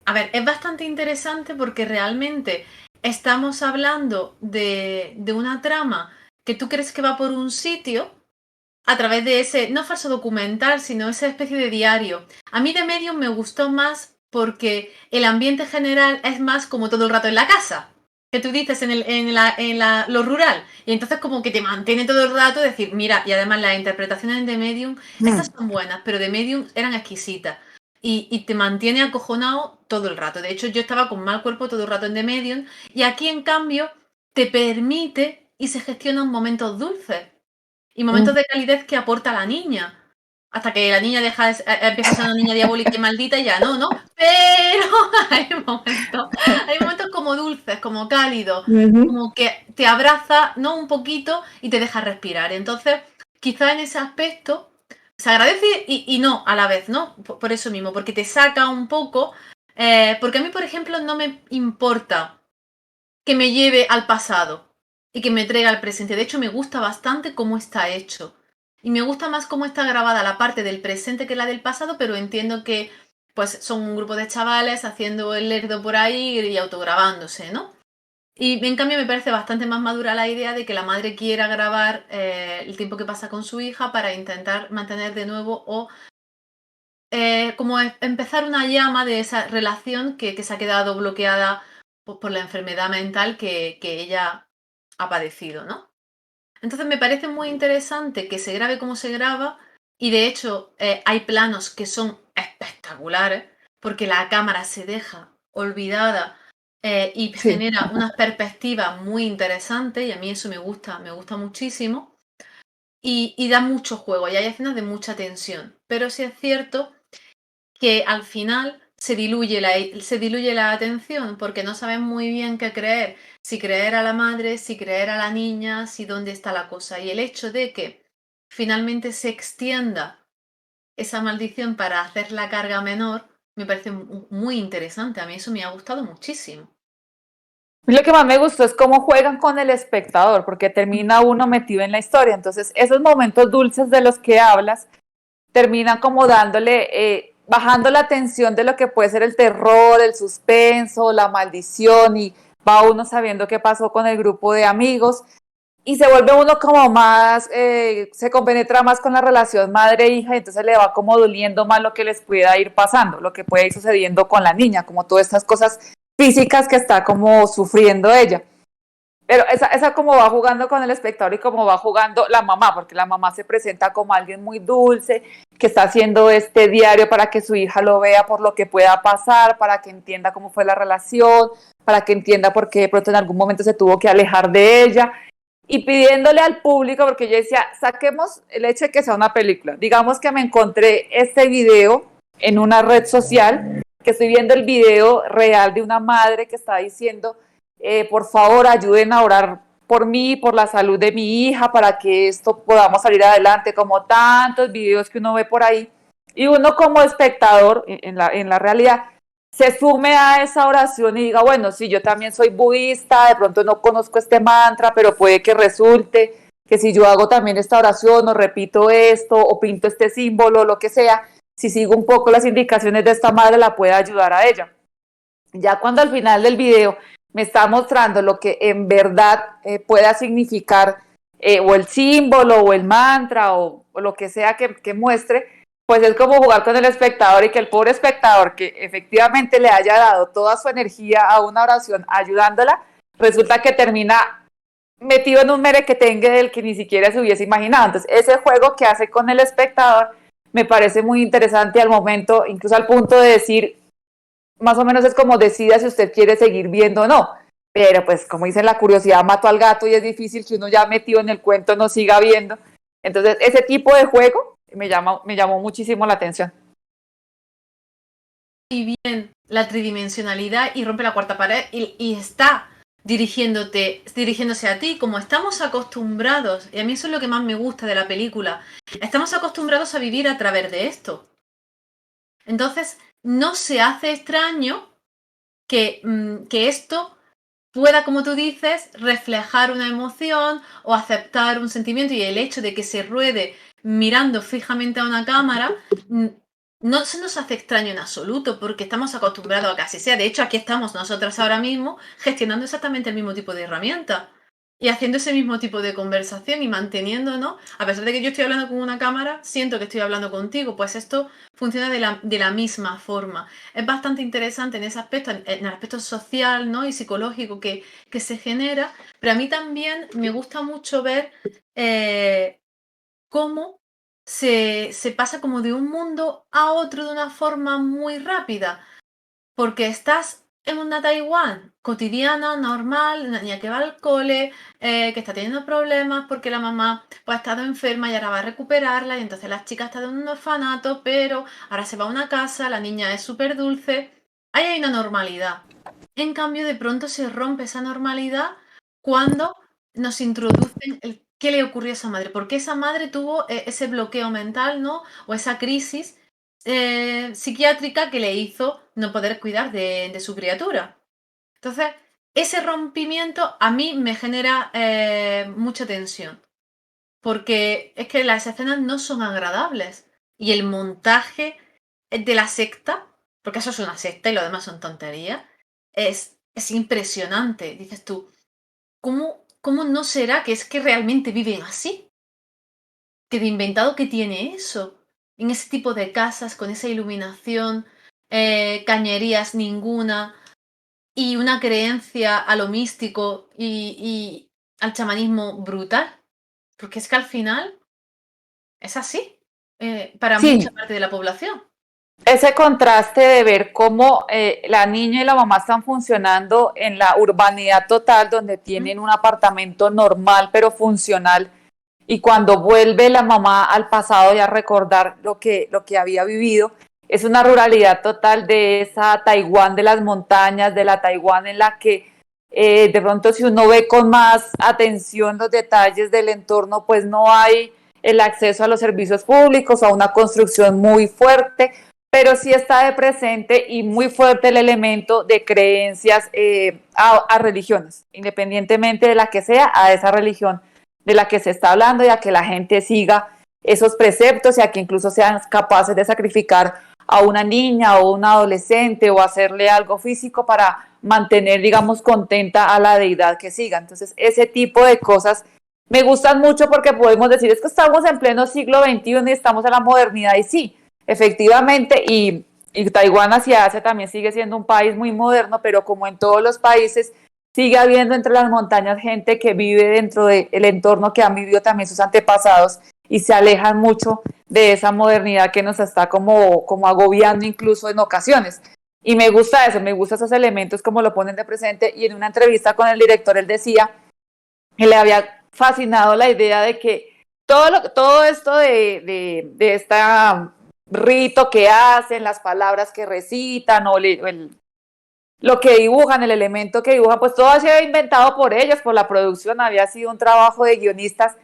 A ver, es bastante interesante porque realmente estamos hablando de una trama que tú crees que va por un sitio a través de ese, no falso documental, sino esa especie de diario. A mí de Medium me gustó más porque el ambiente general es más como todo el rato en la casa, que tú dices lo rural. Y entonces como que te mantiene todo el rato decir, mira, y además las interpretaciones de Medium, estas son buenas, pero de Medium eran exquisitas. Y te mantiene acojonado todo el rato. De hecho, yo estaba con mal cuerpo todo el rato en The Medium, y aquí en cambio te permite y se gestionan momentos dulces y momentos de calidez que aporta la niña. Hasta que la niña empieza a ser una niña diabólica y maldita y ya no. Pero hay momentos como dulces, como cálidos, como que te abraza, ¿no? Un poquito y te deja respirar. Entonces, quizá en ese aspecto se agradece y no a la vez, ¿no? Por eso mismo, porque te saca un poco. Porque a mí, por ejemplo, no me importa que me lleve al pasado y que me traiga al presente. De hecho, me gusta bastante cómo está hecho. Y me gusta más cómo está grabada la parte del presente que la del pasado, pero entiendo que pues son un grupo de chavales haciendo el lerdo por ahí y autograbándose, ¿no? Y en cambio me parece bastante más madura la idea de que la madre quiera grabar el tiempo que pasa con su hija para intentar mantener de nuevo o como empezar una llama de esa relación que se ha quedado bloqueada por la enfermedad mental que ella ha padecido, ¿no? Entonces me parece muy interesante que se grabe como se graba, y de hecho hay planos que son espectaculares porque la cámara se deja olvidada y Sí. genera unas perspectivas muy interesantes, y a mí eso me gusta muchísimo, y da mucho juego y hay escenas de mucha tensión, pero sí es cierto que al final se diluye la atención porque no sabes muy bien qué creer, si creer a la madre, si creer a la niña, si dónde está la cosa. Y el hecho de que finalmente se extienda esa maldición para hacer la carga menor me parece muy interesante. A mí eso me ha gustado muchísimo. Lo que más me gustó es cómo juegan con el espectador, porque termina uno metido en la historia. Entonces, esos momentos dulces de los que hablas terminan como dándole, bajando la tensión de lo que puede ser el terror, el suspenso, la maldición, y va uno sabiendo qué pasó con el grupo de amigos. y se vuelve uno como más, se compenetra más con la relación madre-hija, y entonces le va como doliendo más lo que les pueda ir pasando, lo que puede ir sucediendo con la niña, como todas estas cosas físicas que está como sufriendo ella. Pero esa como va jugando con el espectador y como va jugando la mamá, porque la mamá se presenta como alguien muy dulce, que está haciendo este diario para que su hija lo vea por lo que pueda pasar, para que entienda cómo fue la relación, para que entienda por qué de pronto en algún momento se tuvo que alejar de ella, y pidiéndole al público, porque yo decía, saquemos el hecho de que sea una película. Digamos que me encontré este video en una red social, que estoy viendo el video real de una madre que está diciendo, por favor ayuden a orar por mí, por la salud de mi hija, para que esto podamos salir adelante, como tantos videos que uno ve por ahí. Y uno como espectador, en la realidad, se sume a esa oración y diga, bueno, sí, yo también soy budista, de pronto no conozco este mantra, pero puede que resulte que si yo hago también esta oración o repito esto o pinto este símbolo, lo que sea, si sigo un poco las indicaciones de esta madre, la puede ayudar a ella. Ya cuando al final del video me está mostrando lo que en verdad pueda significar o el símbolo o el mantra o lo que sea que muestre, pues es como jugar con el espectador y que el pobre espectador que efectivamente le haya dado toda su energía a una oración ayudándola, resulta que termina metido en un merequetengue del que ni siquiera se hubiese imaginado. Entonces ese juego que hace con el espectador me parece muy interesante al momento, incluso al punto de decir, más o menos es como decida si usted quiere seguir viendo o no. Pero pues como dicen, la curiosidad mató al gato y es difícil que uno ya metido en el cuento no siga viendo. Entonces ese tipo de juego me llamó muchísimo la atención. Y bien la tridimensionalidad y rompe la cuarta pared y está dirigiéndose a ti, como estamos acostumbrados, y a mí eso es lo que más me gusta de la película, estamos acostumbrados a vivir a través de esto. Entonces, no se hace extraño que esto pueda, como tú dices, reflejar una emoción o aceptar un sentimiento, y el hecho de que se ruede mirando fijamente a una cámara no se nos hace extraño en absoluto, porque estamos acostumbrados a que así sea. De hecho, aquí estamos nosotras ahora mismo gestionando exactamente el mismo tipo de herramienta y haciendo ese mismo tipo de conversación y manteniéndonos, a pesar de que yo estoy hablando con una cámara, siento que estoy hablando contigo, pues esto funciona de la misma forma. Es bastante interesante en ese aspecto, en el aspecto social, ¿no? Y psicológico que se genera, pero a mí también me gusta mucho ver cómo se pasa como de un mundo a otro de una forma muy rápida, porque estás en una Taiwán cotidiana, normal, una niña que va al cole, que está teniendo problemas porque la mamá pues, ha estado enferma y ahora va a recuperarla, y entonces la chica está en un orfanato, pero ahora se va a una casa, la niña es súper dulce, ahí hay una normalidad. En cambio, de pronto se rompe esa normalidad cuando nos introducen el qué le ocurrió a esa madre, porque esa madre tuvo ese bloqueo mental, ¿no? O esa crisis psiquiátrica que le hizo no poder cuidar de su criatura. Entonces, ese rompimiento a mí me genera mucha tensión, porque es que las escenas no son agradables y el montaje de la secta, porque eso es una secta y lo demás son tonterías, es impresionante. Dices tú, ¿cómo no será que es que realmente viven así? ¿Que de inventado que tiene eso? En ese tipo de casas, con esa iluminación, cañerías ninguna, y una creencia a lo místico y al chamanismo brutal. Porque es que al final es así, para mucha Sí, parte de la población. ese contraste de ver cómo la niña y la mamá están funcionando en la urbanidad total, donde ¿Mm? tienen un apartamento normal pero funcional, y cuando vuelve la mamá al pasado y a recordar lo que había vivido, es una ruralidad total de esa Taiwán de las montañas, de la Taiwán en la que de pronto si uno ve con más atención los detalles del entorno, pues no hay el acceso a los servicios públicos, a una construcción muy fuerte, pero sí está de presente y muy fuerte el elemento de creencias a religiones, independientemente de la que sea, a esa religión de la que se está hablando, y a que la gente siga esos preceptos y a que incluso sean capaces de sacrificar a una niña o un adolescente o hacerle algo físico para mantener, digamos, contenta a la deidad que siga. Entonces, ese tipo de cosas me gustan mucho porque podemos decir, es que estamos en pleno siglo XXI y estamos en la modernidad, y sí, efectivamente, y Taiwán hacia Asia también sigue siendo un país muy moderno, pero como en todos los países, sigue habiendo entre las montañas gente que vive dentro del entorno que han vivido también sus antepasados y se alejan mucho de esa modernidad que nos está como agobiando incluso en ocasiones. Y me gusta eso, me gustan esos elementos como lo ponen de presente, y en una entrevista con el director él decía que le había fascinado la idea de que todo esto de esta rito que hacen, las palabras que recitan lo que dibujan, el elemento que dibujan, pues todo ha sido inventado por ellos, por la producción, había sido un trabajo de guionistas,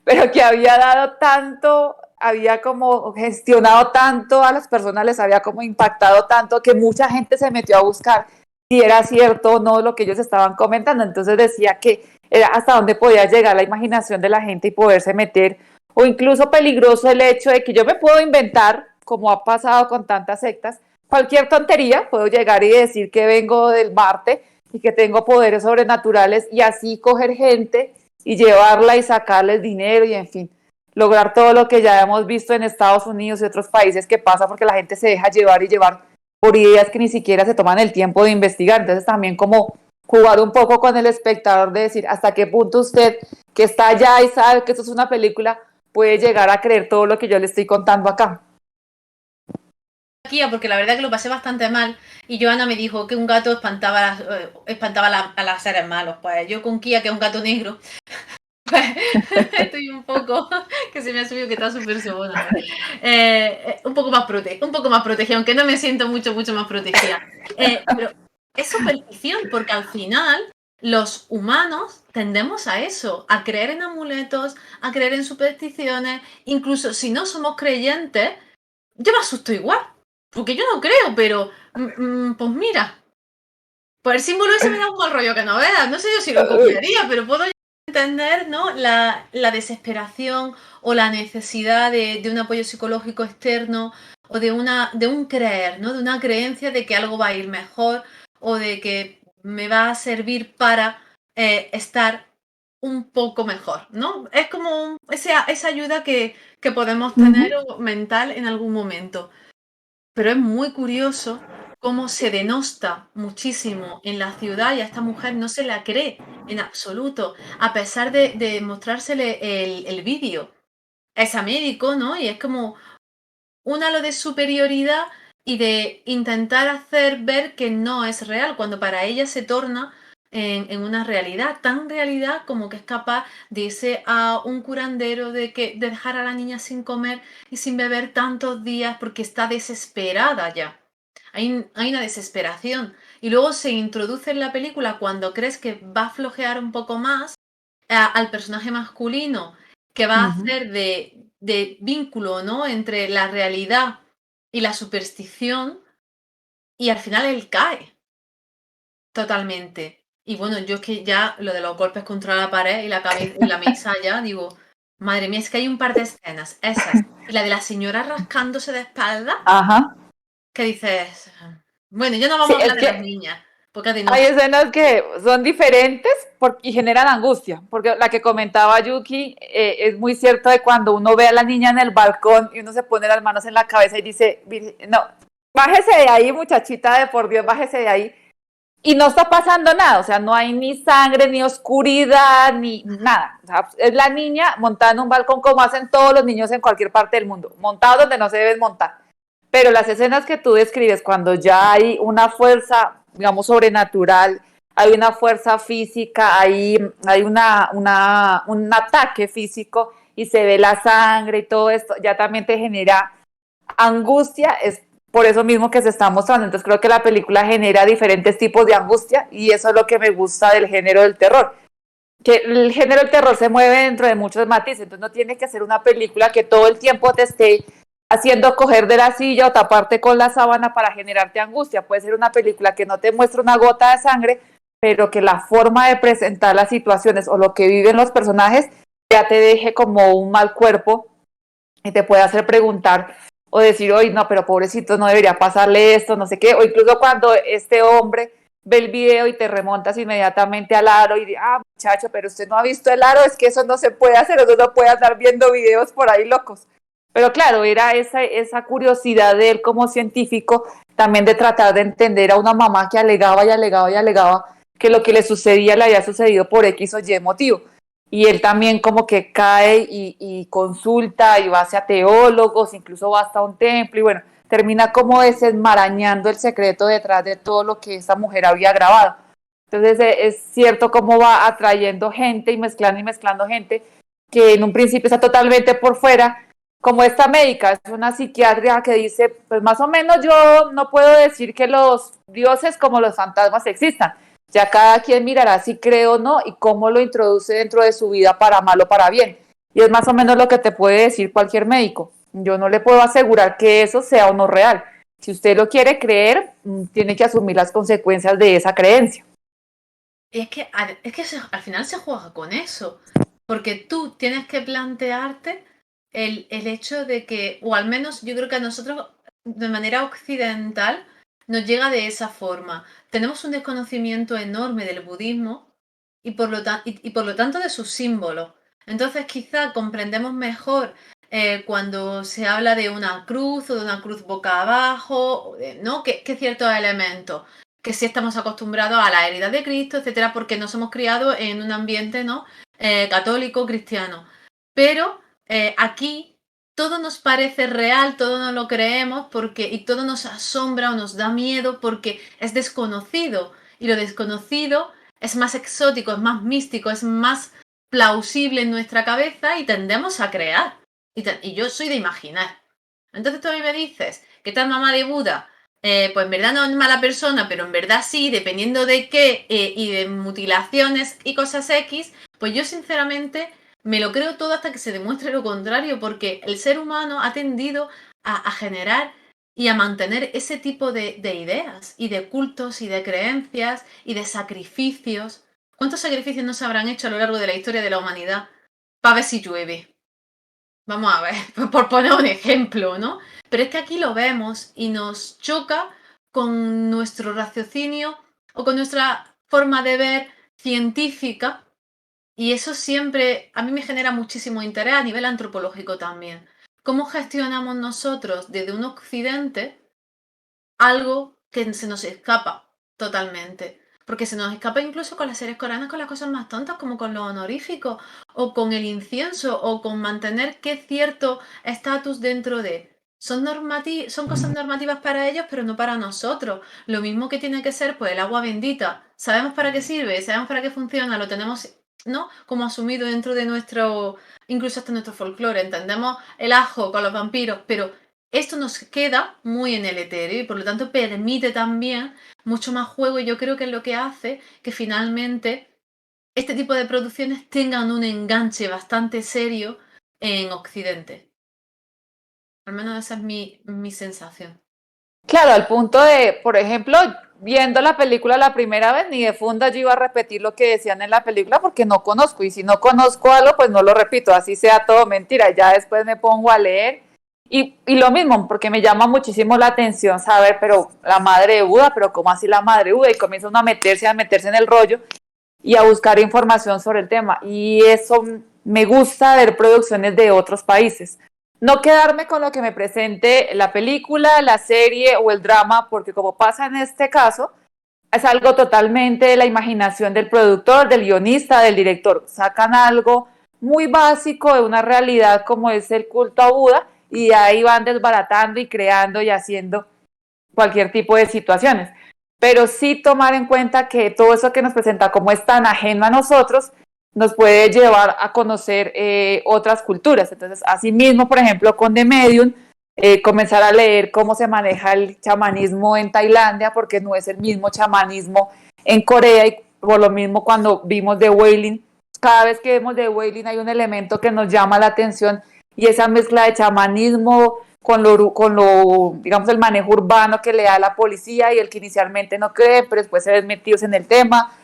pero que había dado tanto, había como gestionado tanto a las personas, les había como impactado tanto que mucha gente se metió a buscar si era cierto o no lo que ellos estaban comentando. Entonces decía que era hasta dónde podía llegar la imaginación de la gente y poderse meter, o incluso peligroso el hecho de que yo me puedo inventar, como ha pasado con tantas sectas, cualquier tontería, puedo llegar y decir que vengo del Marte y que tengo poderes sobrenaturales, y así coger gente y llevarla y sacarles dinero y en fin, lograr todo lo que ya hemos visto en Estados Unidos y otros países que pasa porque la gente se deja llevar y llevar por ideas que ni siquiera se toman el tiempo de investigar. Entonces también como jugar un poco con el espectador, de decir hasta qué punto usted, que está allá y sabe que esto es una película, puede llegar a creer todo lo que yo le estoy contando acá. Porque la verdad que lo pasé bastante mal, y Joana me dijo que un gato a las seres malos. Pues yo con Kia, que es un gato negro, pues estoy un poco, que se me ha subido, que está súper sobona, un poco más protegida, aunque no me siento mucho más protegida. Pero es superstición, porque al final los humanos tendemos a eso, a creer en amuletos, a creer en supersticiones. Incluso si no somos creyentes, yo me asusto igual, porque yo no creo, pero pues mira, pues el símbolo ese me da un mal rollo que no veas. No sé yo si lo copiaría, pero puedo entender, ¿no? La desesperación o la necesidad de un apoyo psicológico externo, o de un creer, ¿no? De una creencia de que algo va a ir mejor, o de que me va a servir para estar un poco mejor, ¿no? Es como esa ayuda que podemos tener mental en algún momento. Pero es muy curioso cómo se denosta muchísimo en la ciudad, y a esta mujer no se la cree en absoluto, a pesar de mostrársele el vídeo. Es a médico, ¿no? Y es como un halo de superioridad y de intentar hacer ver que no es real, cuando para ella se torna en una realidad, tan realidad como que es capaz de irse a un curandero, de dejar a la niña sin comer y sin beber tantos días porque está desesperada ya. Hay una desesperación. Y luego se introduce en la película, cuando crees que va a flojear un poco más, al personaje masculino, que va a hacer de vínculo, ¿no? Entre la realidad y la superstición, y al final él cae totalmente. Y bueno, yo es que ya lo de los golpes contra la pared y la cabeza y la mesa, ya digo, madre mía, es que hay un par de escenas, esas, y la de la señora rascándose de espalda, Ajá. que dices, bueno, ya no Sí, vamos a es hablar de las que niñas, porque de hay noche. escenas que son diferentes y generan angustia, porque la que comentaba Yuki es muy cierto, de cuando uno ve a la niña en el balcón y uno se pone las manos en la cabeza y dice, no, bájese de ahí, muchachita, de por Dios, bájese de ahí. Y no está pasando nada, o sea, no hay ni sangre, ni oscuridad, ni nada. O sea, es la niña montada en un balcón como hacen todos los niños en cualquier parte del mundo, montados donde no se deben montar. Pero las escenas que tú describes, cuando ya hay una fuerza, digamos, sobrenatural, hay una fuerza física, hay un ataque físico y se ve la sangre y todo esto, ya también te genera angustia. Es por eso mismo que se está mostrando. Entonces creo que la película genera diferentes tipos de angustia, y eso es lo que me gusta del género del terror, que el género del terror se mueve dentro de muchos matices. Entonces no tiene que ser una película que todo el tiempo te esté haciendo coger de la silla o taparte con la sábana para generarte angustia. Puede ser una película que no te muestra una gota de sangre, pero que la forma de presentar las situaciones o lo que viven los personajes ya te deje como un mal cuerpo y te puede hacer preguntar o decir, oye, no, pero pobrecito, no debería pasarle esto, no sé qué. O incluso cuando este hombre ve el video y te remontas inmediatamente al aro y muchacho, pero usted no ha visto el aro, es que eso no se puede hacer, uno no puede andar viendo videos por ahí locos. Pero claro, era esa curiosidad de él como científico, también de tratar de entender a una mamá que alegaba y alegaba y alegaba que lo que le sucedía le había sucedido por X o Y motivo. Y él también como que cae y consulta y va hacia teólogos, incluso va hasta un templo y bueno, termina como desenmarañando el secreto detrás de todo lo que esa mujer había grabado. Entonces es cierto cómo va atrayendo gente y mezclando gente que en un principio está totalmente por fuera, como esta médica, es una psiquiatra que dice, pues más o menos yo no puedo decir que los dioses como los fantasmas existan, ya cada quien mirará si cree o no y cómo lo introduce dentro de su vida para mal o para bien. Y es más o menos lo que te puede decir cualquier médico. Yo no le puedo asegurar que eso sea o no real. Si usted lo quiere creer, tiene que asumir las consecuencias de esa creencia. Y es que al final se juega con eso, porque tú tienes que plantearte el hecho de que, o al menos yo creo que a nosotros de manera occidental nos llega de esa forma. Tenemos un desconocimiento enorme del budismo y por lo tanto de sus símbolos. Entonces quizá comprendemos mejor cuando se habla de una cruz o de una cruz boca abajo, ¿no? Que ciertos elementos que sí estamos acostumbrados a la herida de Cristo, etcétera, porque nos hemos criado en un ambiente, ¿no? Católico, cristiano. Pero aquí todo nos parece real, todo nos lo creemos y todo nos asombra o nos da miedo porque es desconocido. Y lo desconocido es más exótico, es más místico, es más plausible en nuestra cabeza y tendemos a crear. Y yo soy de imaginar. Entonces tú a mí me dices, ¿qué tal mamá de Buda? Pues en verdad no es mala persona, pero en verdad sí, dependiendo de qué y de mutilaciones y cosas X, pues yo sinceramente me lo creo todo hasta que se demuestre lo contrario, porque el ser humano ha tendido a generar y a mantener ese tipo de ideas y de cultos y de creencias y de sacrificios. ¿Cuántos sacrificios no se habrán hecho a lo largo de la historia de la humanidad para ver si llueve? Vamos a ver, por poner un ejemplo, ¿no? Pero es que aquí lo vemos y nos choca con nuestro raciocinio o con nuestra forma de ver científica y eso siempre a mí me genera muchísimo interés a nivel antropológico también. ¿Cómo gestionamos nosotros desde un occidente algo que se nos escapa totalmente? Porque se nos escapa incluso con las series coreanas, con las cosas más tontas, como con los honoríficos, o con el incienso, o con mantener qué cierto estatus dentro de. Son cosas normativas para ellos, pero no para nosotros. Lo mismo que tiene que ser pues el agua bendita. Sabemos para qué sirve, sabemos para qué funciona, lo tenemos, ¿no? Como asumido dentro de nuestro, incluso hasta nuestro folclore. Entendemos el ajo con los vampiros, pero esto nos queda muy en el etéreo y por lo tanto permite también mucho más juego y yo creo que es lo que hace que finalmente este tipo de producciones tengan un enganche bastante serio en Occidente. Al menos esa es mi sensación. Claro, al punto de, por ejemplo, viendo la película la primera vez, ni de funda yo iba a repetir lo que decían en la película porque no conozco, y si no conozco algo, pues no lo repito, así sea todo mentira, ya después me pongo a leer, y lo mismo, porque me llama muchísimo la atención saber, pero la madre de Buda, pero ¿cómo así la madre de Buda? Y comienzan a meterse en el rollo, y a buscar información sobre el tema, y eso me gusta ver producciones de otros países. No quedarme con lo que me presente la película, la serie o el drama, porque como pasa en este caso, es algo totalmente de la imaginación del productor, del guionista, del director. Sacan algo muy básico de una realidad como es el culto a Buda y de ahí van desbaratando y creando y haciendo cualquier tipo de situaciones. Pero sí tomar en cuenta que todo eso que nos presenta como es tan ajeno a nosotros, nos puede llevar a conocer otras culturas. Entonces, asimismo, por ejemplo, con The Medium, comenzar a leer cómo se maneja el chamanismo en Tailandia, porque no es el mismo chamanismo en Corea, y por lo mismo cuando vimos The Wailing, cada vez que vemos The Wailing hay un elemento que nos llama la atención, y esa mezcla de chamanismo con lo, digamos, el manejo urbano que le da la policía y el que inicialmente no cree, pero después se ven metidos en el tema,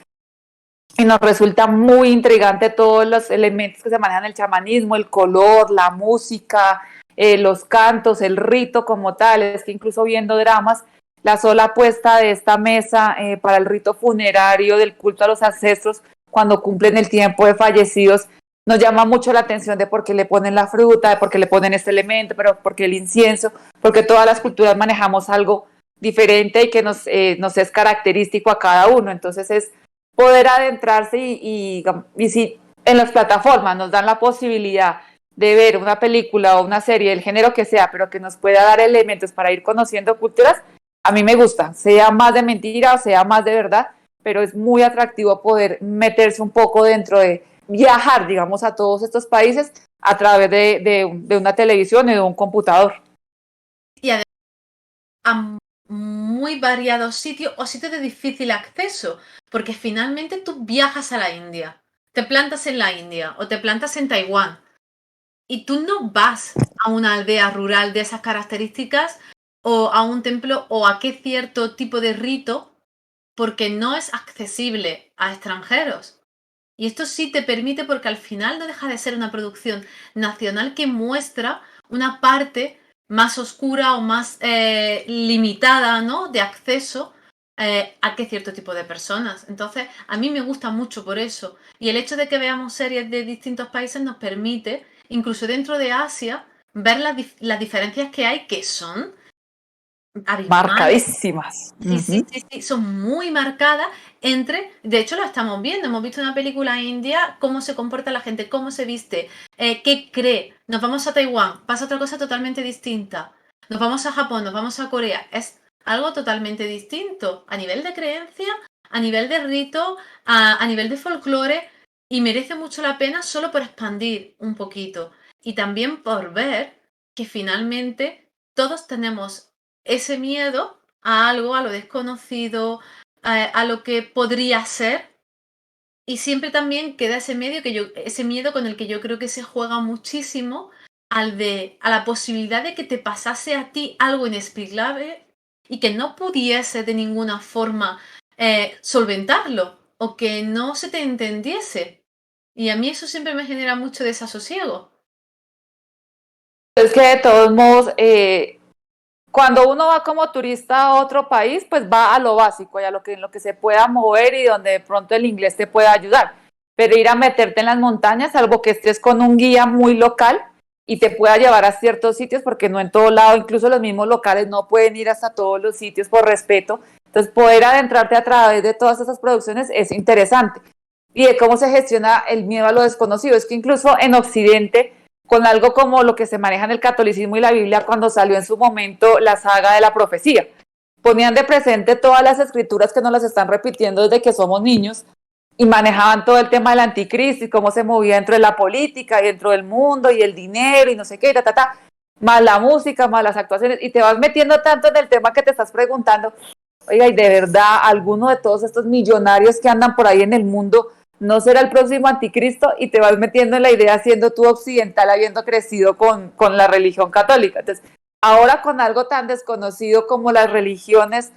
y nos resulta muy intrigante todos los elementos que se manejan en el chamanismo, el color, la música, los cantos, el rito como tal. Es que incluso viendo dramas la sola puesta de esta mesa para el rito funerario del culto a los ancestros cuando cumplen el tiempo de fallecidos, nos llama mucho la atención de por qué le ponen la fruta, de por qué le ponen este elemento, pero por qué el incienso, porque todas las culturas manejamos algo diferente y que nos es característico a cada uno. Entonces es poder adentrarse y si en las plataformas nos dan la posibilidad de ver una película o una serie, del género que sea, pero que nos pueda dar elementos para ir conociendo culturas, a mí me gusta, sea más de mentira o sea más de verdad, pero es muy atractivo poder meterse un poco dentro de viajar, digamos, a todos estos países a través de una televisión y de un computador. Y además a muy variados sitios o sitios de difícil acceso, porque finalmente tú viajas a la India, te plantas en la India o te plantas en Taiwán y tú no vas a una aldea rural de esas características o a un templo o a qué cierto tipo de rito porque no es accesible a extranjeros. Y esto sí te permite porque al final no deja de ser una producción nacional que muestra una parte más oscura o más limitada, ¿no?, de acceso a qué cierto tipo de personas. Entonces, a mí me gusta mucho por eso. Y el hecho de que veamos series de distintos países nos permite, incluso dentro de Asia, ver las diferencias que hay, que son abismales. Marcadísimas. Sí, son muy marcadas de hecho lo estamos viendo, hemos visto una película india, cómo se comporta la gente, cómo se viste, qué cree, nos vamos a Taiwán, pasa otra cosa totalmente distinta, nos vamos a Japón, nos vamos a Corea, es algo totalmente distinto, a nivel de creencia, a nivel de rito, a nivel de folclore, y merece mucho la pena solo por expandir un poquito, y también por ver que finalmente todos tenemos ese miedo a algo, a lo desconocido, a lo que podría ser. Y siempre también queda ese miedo con el que yo creo que se juega muchísimo a la posibilidad de que te pasase a ti algo inexplicable y que no pudiese de ninguna forma solventarlo o que no se te entendiese. Y a mí eso siempre me genera mucho desasosiego. Es que de todos modos, cuando uno va como turista a otro país, pues va a lo básico y a en lo que se pueda mover y donde de pronto el inglés te pueda ayudar. Pero ir a meterte en las montañas, salvo que estés con un guía muy local y te pueda llevar a ciertos sitios, porque no en todo lado, incluso los mismos locales no pueden ir hasta todos los sitios por respeto. Entonces, poder adentrarte a través de todas esas producciones es interesante. Y de cómo se gestiona el miedo a lo desconocido. Es que incluso en Occidente, con algo como lo que se maneja en el catolicismo y la Biblia cuando salió en su momento la saga de la profecía. Ponían de presente todas las escrituras que nos las están repitiendo desde que somos niños y manejaban todo el tema del anticristo y cómo se movía dentro de la política y dentro del mundo y el dinero y no sé qué, más la música, más las actuaciones, y te vas metiendo tanto en el tema que te estás preguntando, oiga, y de verdad, alguno de todos estos millonarios que andan por ahí en el mundo no será el próximo anticristo, y te vas metiendo en la idea siendo tú occidental habiendo crecido con la religión católica. Entonces, ahora con algo tan desconocido como las religiones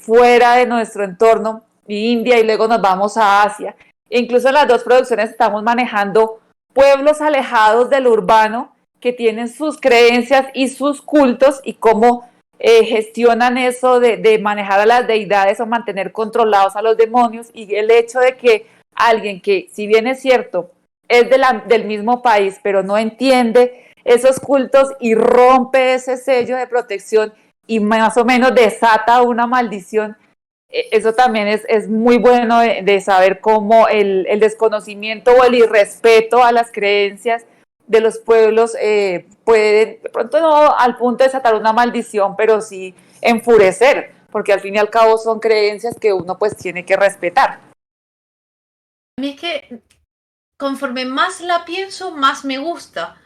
fuera de nuestro entorno, India, y luego nos vamos a Asia, e incluso en las dos producciones estamos manejando pueblos alejados del urbano que tienen sus creencias y sus cultos y cómo gestionan eso de manejar a las deidades o mantener controlados a los demonios, y el hecho de que alguien que, si bien es cierto, es del mismo país, pero no entiende esos cultos y rompe ese sello de protección y más o menos desata una maldición, eso también es muy bueno de saber cómo el desconocimiento o el irrespeto a las creencias de los pueblos puede, de pronto no al punto de desatar una maldición, pero sí enfurecer, porque al fin y al cabo son creencias que uno pues tiene que respetar. A mí es que conforme más la pienso, más me gusta.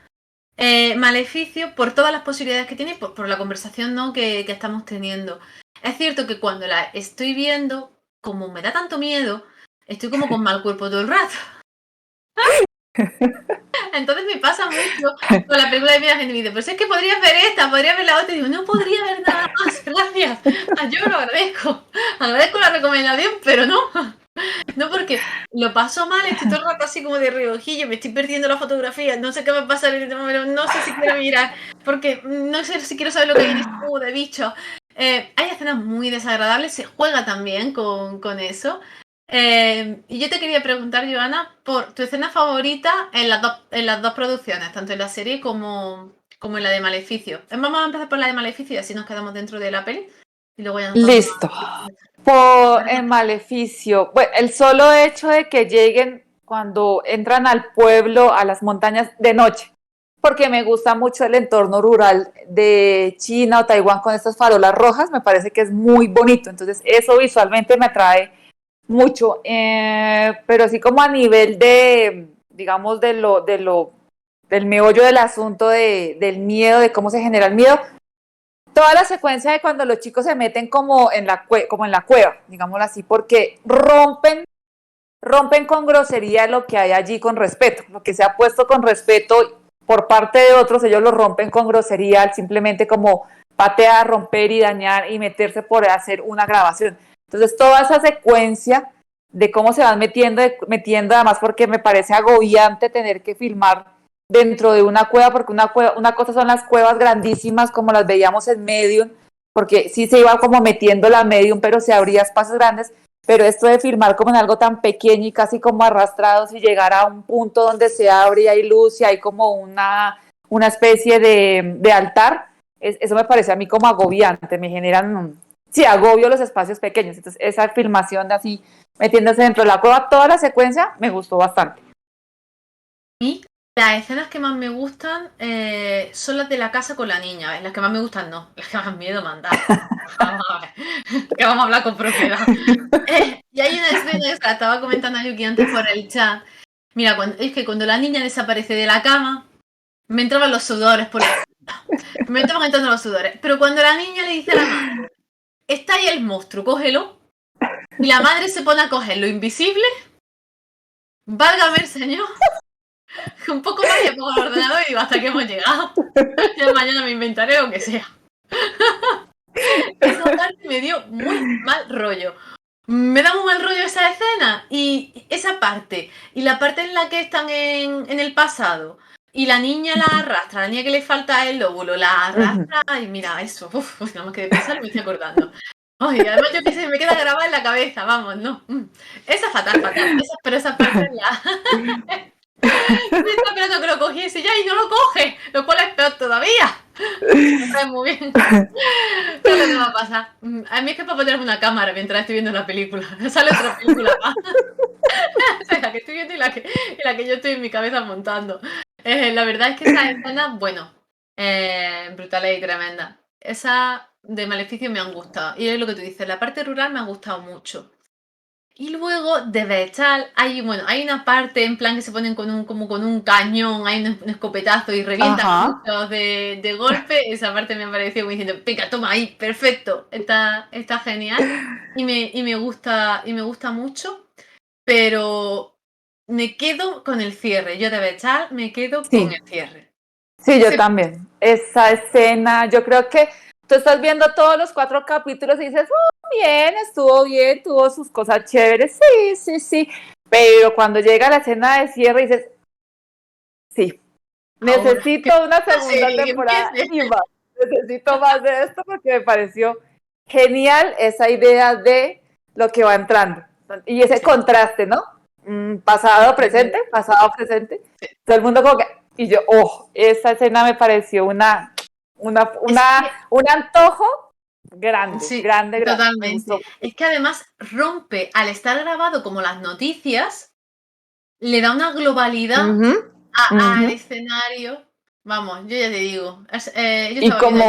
Maleficio por todas las posibilidades que tiene y por la conversación, ¿no?, que estamos teniendo. Es cierto que cuando la estoy viendo, como me da tanto miedo, estoy como con mal cuerpo todo el rato. Entonces me pasa mucho con la película de mi gente, me dice, pues es que podrías ver esta, podrías ver la otra, y digo, no podría ver nada más, gracias. Yo lo agradezco la recomendación, pero no. No, porque lo paso mal, estoy todo el rato así como de reojillo, me estoy perdiendo la fotografía, no sé qué va a pasar en este momento, no sé si quiero mirar, porque no sé si quiero saber lo que hay en este juego de bicho. Hay escenas muy desagradables, se juega también con eso. Y yo te quería preguntar, Joana, por tu escena favorita en las dos producciones, tanto en la serie como en la de Maleficio. Vamos a empezar por la de Maleficio y así nos quedamos dentro de la peli. Y luego ya nos vamos Listo. Por el Maleficio. Bueno, el solo hecho de que lleguen cuando entran al pueblo, a las montañas de noche, porque me gusta mucho el entorno rural de China o Taiwán con estas farolas rojas, me parece que es muy bonito. Entonces, eso visualmente me atrae mucho. Pero así como a nivel de, digamos, del meollo del asunto, del miedo, de cómo se genera el miedo, toda la secuencia de cuando los chicos se meten como en la cueva, digámoslo así, porque rompen con grosería lo que hay allí con respeto, lo que se ha puesto con respeto por parte de otros, ellos lo rompen con grosería al simplemente como patear, romper y dañar y meterse por hacer una grabación. Entonces toda esa secuencia de cómo se van metiendo además porque me parece agobiante tener que filmar dentro de una cueva, porque una cosa son las cuevas grandísimas como las veíamos en Medium, porque sí se iba como metiendo la Medium, pero se abría espacios grandes, pero esto de filmar como en algo tan pequeño y casi como arrastrados y llegar a un punto donde se abre y hay luz y hay como una especie de altar, eso me parece a mí como agobiante, me generan, sí, agobio los espacios pequeños, entonces esa filmación de así metiéndose dentro de la cueva, toda la secuencia me gustó bastante. Y las escenas que más me gustan son las de la casa con la niña. ¿Ves? Las que más me gustan no, las que más miedo me han dado. Vamos a ver, que vamos a hablar con propiedad. Y hay una escena que estaba comentando a Yuki antes por el chat. Mira, es que cuando la niña desaparece de la cama, me entraban los sudores por la... Me estaban entrando los sudores. Pero cuando la niña le dice a la madre, está ahí el monstruo, cógelo. Y la madre se pone a coger lo invisible. Válgame el señor. Un poco más y pongo el ordenador y digo, hasta que hemos llegado. Ya mañana me inventaré lo que sea. Esa parte me dio muy mal rollo. Me da muy mal rollo esa escena y esa parte. Y la parte en la que están en el pasado. Y la niña la arrastra, la niña que le falta el lóbulo, la arrastra. Y mira, eso, nada más que de pensar me estoy acordando. Ay, además yo que sé, me queda grabada en la cabeza, vamos, no. Esa fatal. Pero esa parte la... Me está esperando que lo cogiese ya y no lo coge, lo cual es peor todavía. No sabe muy bien todo lo que va a pasar. A mí es que es para ponerme una cámara mientras estoy viendo la película. Sale otra película más. O sea, la que estoy viendo y la que yo estoy en mi cabeza montando. La verdad es que esa escena, bueno, brutal y tremenda. Esa de Maleficio me han gustado. Y es lo que tú dices, la parte rural me ha gustado mucho. Y luego de Bechal hay una parte en plan que se ponen como con un cañón, hay un escopetazo y revientan muchos de golpe. Esa parte me ha parecido como diciendo, venga, toma ahí, perfecto, está genial. Y me gusta mucho, pero me quedo con el cierre. Yo de Bechal me quedo con el cierre. Sí, yo también. Esa escena, yo creo que tú estás viendo todos los 4 capítulos y dices, bien, estuvo bien, tuvo sus cosas chéveres, sí. Pero cuando llega la escena de cierre dices, sí, necesito una segunda temporada y más. Necesito más de esto porque me pareció genial esa idea de lo que va entrando. Y ese contraste, ¿no? Pasado, presente. Todo el mundo como que... Y yo, esa escena me pareció un antojo grande. Totalmente. Es que además rompe, al estar grabado como las noticias, le da una globalidad al escenario. Vamos, yo ya te digo. Y como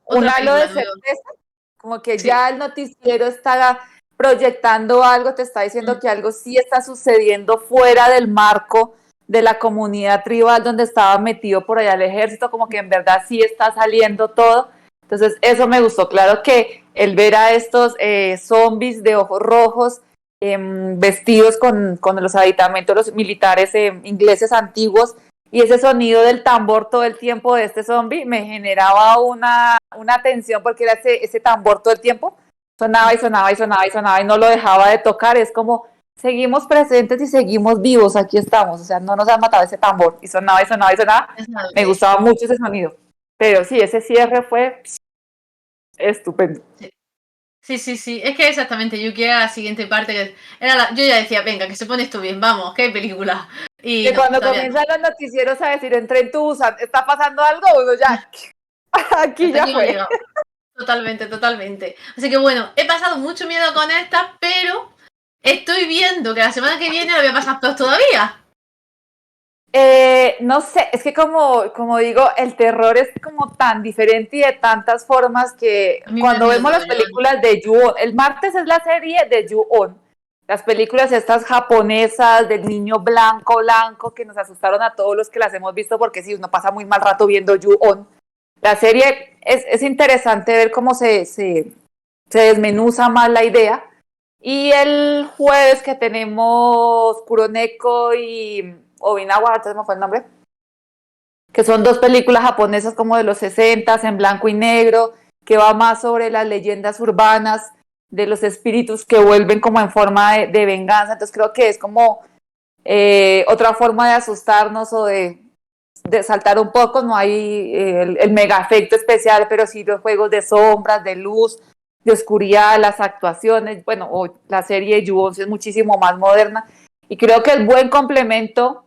un halo de certeza, como que ya el noticiero está proyectando algo, te está diciendo que algo sí está sucediendo fuera del marco de la comunidad tribal donde estaba metido por allá el ejército, como que en verdad sí está saliendo todo. Entonces eso me gustó. Claro que el ver a estos zombies de ojos rojos vestidos con los aditamentos, los militares ingleses antiguos, y ese sonido del tambor todo el tiempo de este zombie me generaba una tensión porque era ese tambor todo el tiempo, sonaba y no lo dejaba de tocar. Es como, seguimos presentes y seguimos vivos, aquí estamos, o sea, no nos ha matado ese tambor, y sonaba. Me gustaba mucho ese sonido, pero sí, ese cierre fue estupendo. Sí, sí, sí. Es que exactamente, Yuki era la siguiente parte. Yo ya decía, venga, que se pone esto bien, vamos, qué película. Y Que no, cuando todavía no. comienzan los noticieros a decir en Tren to Busan, ¿está pasando algo? Uno ya, aquí Hasta ya aquí hemos fue. llegado. Totalmente, totalmente. Así que bueno, he pasado mucho miedo con esta, pero estoy viendo que la semana que viene lo voy a pasar peor todavía. No sé, es que como digo, el terror es como tan diferente y de tantas formas que A mí me da cuando miedo vemos todo, las yo. películas de Ju-on, el martes es la serie de Ju-on, las películas estas japonesas del niño blanco, blanco, que nos asustaron a todos los que las hemos visto porque sí, uno pasa muy mal rato viendo Ju-on. La serie es interesante ver cómo se desmenuza más la idea. Y el jueves que tenemos Kuroneko y Obinawa, ¿se me fue el nombre? Que son dos películas japonesas como de los 60 en blanco y negro, que va más sobre las leyendas urbanas, de los espíritus que vuelven como en forma de venganza. Entonces creo que es como otra forma de asustarnos o de saltar un poco. No hay el mega efecto especial, pero sí los juegos de sombras, de luz, de oscuridad, las actuaciones. Bueno, la serie de Ju-on es muchísimo más moderna y creo que es buen complemento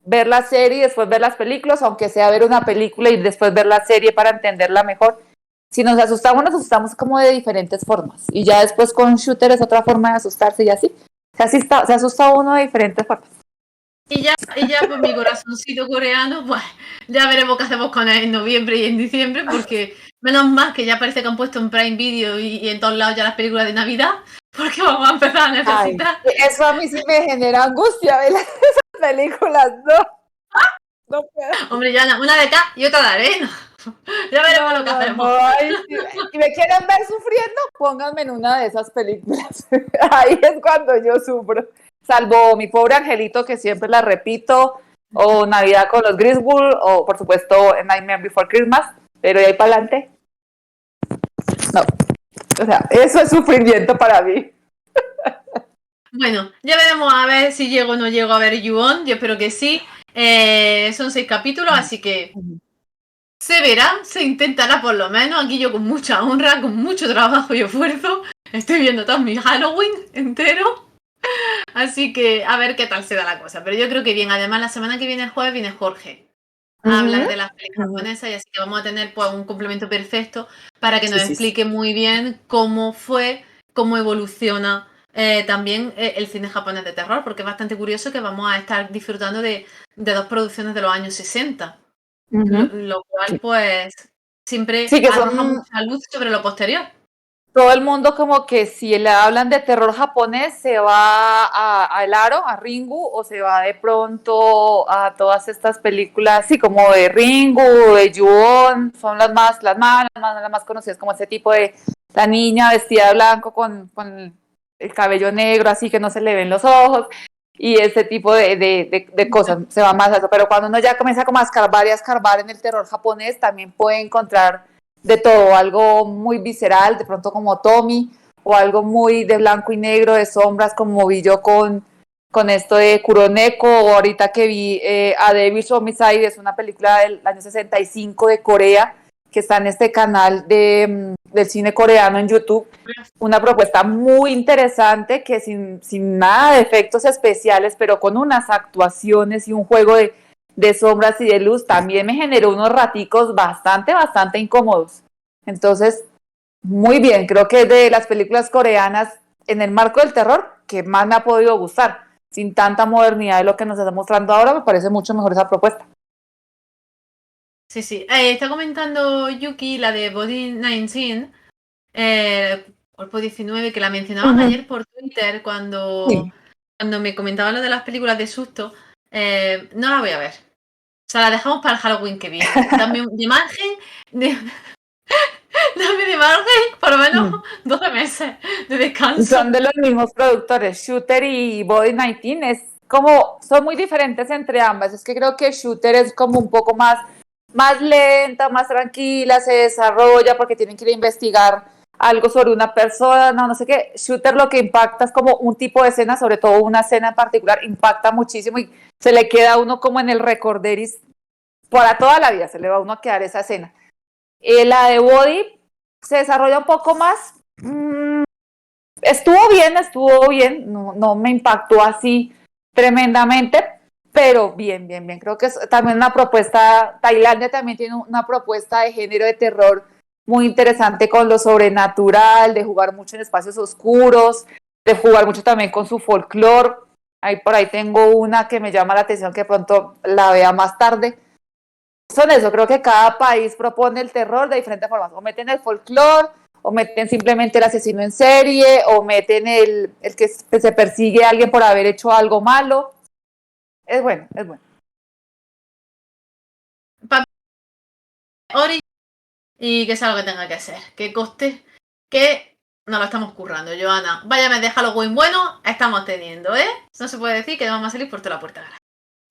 ver la serie y después ver las películas, aunque sea ver una película y después ver la serie para entenderla mejor. Si nos asustamos como de diferentes formas. Y ya después con Shooter es otra forma de asustarse y así. Se asusta uno de diferentes formas. Y ya pues mi corazoncito coreano, pues ya veremos qué hacemos con él en noviembre y en diciembre, porque menos mal que ya parece que han puesto en Prime Video y en todos lados ya las películas de Navidad, porque vamos a empezar a Ay, necesitar. eso a mí sí me genera angustia ver esas películas. No, no puedo. Hombre, ya una de acá y otra de arena. Ya veremos No, lo que no, hacemos. no. Ay, si me quieren ver sufriendo, pónganme en una de esas películas. Ahí es cuando yo sufro. Salvo mi pobre angelito, que siempre la repito, o Navidad con los Griswold, o por supuesto Nightmare Before Christmas, pero de ahí para adelante, no. O sea, eso es sufrimiento para mí. Bueno, ya veremos a ver si llego o no llego a ver Ju-on. Yo espero que sí. Son 6 capítulos, así que se verá, se intentará por lo menos. Aquí yo con mucha honra, con mucho trabajo y esfuerzo. Estoy viendo todo mi Halloween entero. Así que a ver qué tal se da la cosa. Pero yo creo que bien. Además, la semana que viene, el jueves, viene Jorge a hablar de las películas japonesas y así que vamos a tener pues un complemento perfecto para que Sí, nos sí, sí. explique muy bien cómo fue, cómo evoluciona también el cine japonés de terror, porque es bastante curioso que vamos a estar disfrutando de dos producciones de los años 60, lo cual pues siempre Sí, que arroja son mucha luz sobre lo posterior. todo el mundo como que si le hablan de terror japonés se va a El Aro, a Ringu, o se va de pronto a todas estas películas, sí, como de Ringu, de Ju-on, son las más conocidas, como ese tipo de la niña vestida de blanco con el cabello negro, así que no se le ven los ojos, y ese tipo de cosas, se va más a eso. Pero cuando uno ya comienza como a escarbar y a escarbar en el terror japonés, también puede encontrar de todo, algo muy visceral, de pronto como Tommy, o algo muy de blanco y negro, de sombras, como vi yo con esto de Kuroneko, o ahorita que vi A Devil's Homicide, es una película del año 65 de Corea, que está en este canal del cine coreano en YouTube. Una propuesta muy interesante que sin nada de efectos especiales, pero con unas actuaciones y un juego de sombras y de luz, también me generó unos raticos bastante incómodos. Entonces, muy bien, creo que es de las películas coreanas en el marco del terror que más me ha podido gustar. Sin tanta modernidad de lo que nos está mostrando ahora, me parece mucho mejor esa propuesta. Sí, sí. Está comentando Yuki la de Body 19, Cuerpo 19, que la mencionaban ayer por Twitter Sí. cuando me comentaban lo de las películas de susto. No la voy a ver. O sea, la dejamos para el Halloween que viene. Dame de margen, de, dame de margen por lo menos 12 meses de descanso. Son de los mismos productores, Shooter y Body 19, es como, son muy diferentes entre ambas, es que creo que Shooter es como un poco más lenta, más tranquila, se desarrolla porque tienen que ir a investigar algo sobre una persona, no sé qué. Shooter lo que impacta es como un tipo de escena, sobre todo una escena en particular, impacta muchísimo y se le queda a uno como en el recorderis para toda la vida, se le va a uno a quedar esa escena. La de Body se desarrolla un poco más. Estuvo bien, no me impactó así tremendamente, pero bien. Creo que es también una propuesta, Tailandia también tiene una propuesta de género de terror muy interesante con lo sobrenatural, de jugar mucho en espacios oscuros, de jugar mucho también con su folclore. Ahí por ahí tengo una que me llama la atención que pronto la vea más tarde. Son eso, creo que cada país propone el terror de diferentes formas. O meten el folclore, o meten simplemente el asesino en serie, o meten el que se persigue a alguien por haber hecho algo malo. Es bueno, es bueno. Ori y que sea lo que tenga que ser. Que coste que nos lo estamos currando, Joana. Váyame de Halloween bueno, estamos teniendo, ¿eh? No se puede decir que vamos a salir por toda la puerta grande.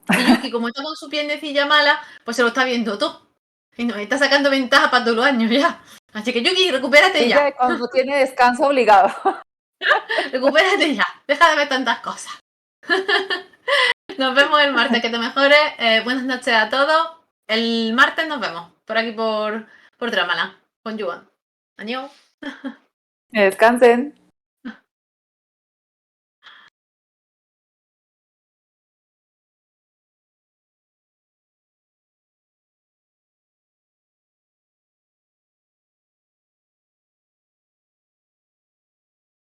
Y Yuki, como está con su piernecilla mala, pues se lo está viendo todo. Y nos está sacando ventaja para todos los años ya. Así que Yuki, recupérate ya. Ella cuando tiene descanso obligado. Recupérate ya. Deja de ver tantas cosas. Nos vemos el martes, que te mejores. Buenas noches a todos. El martes nos vemos. Por aquí por Tramala. Con Yuan. Adiós. Descansen.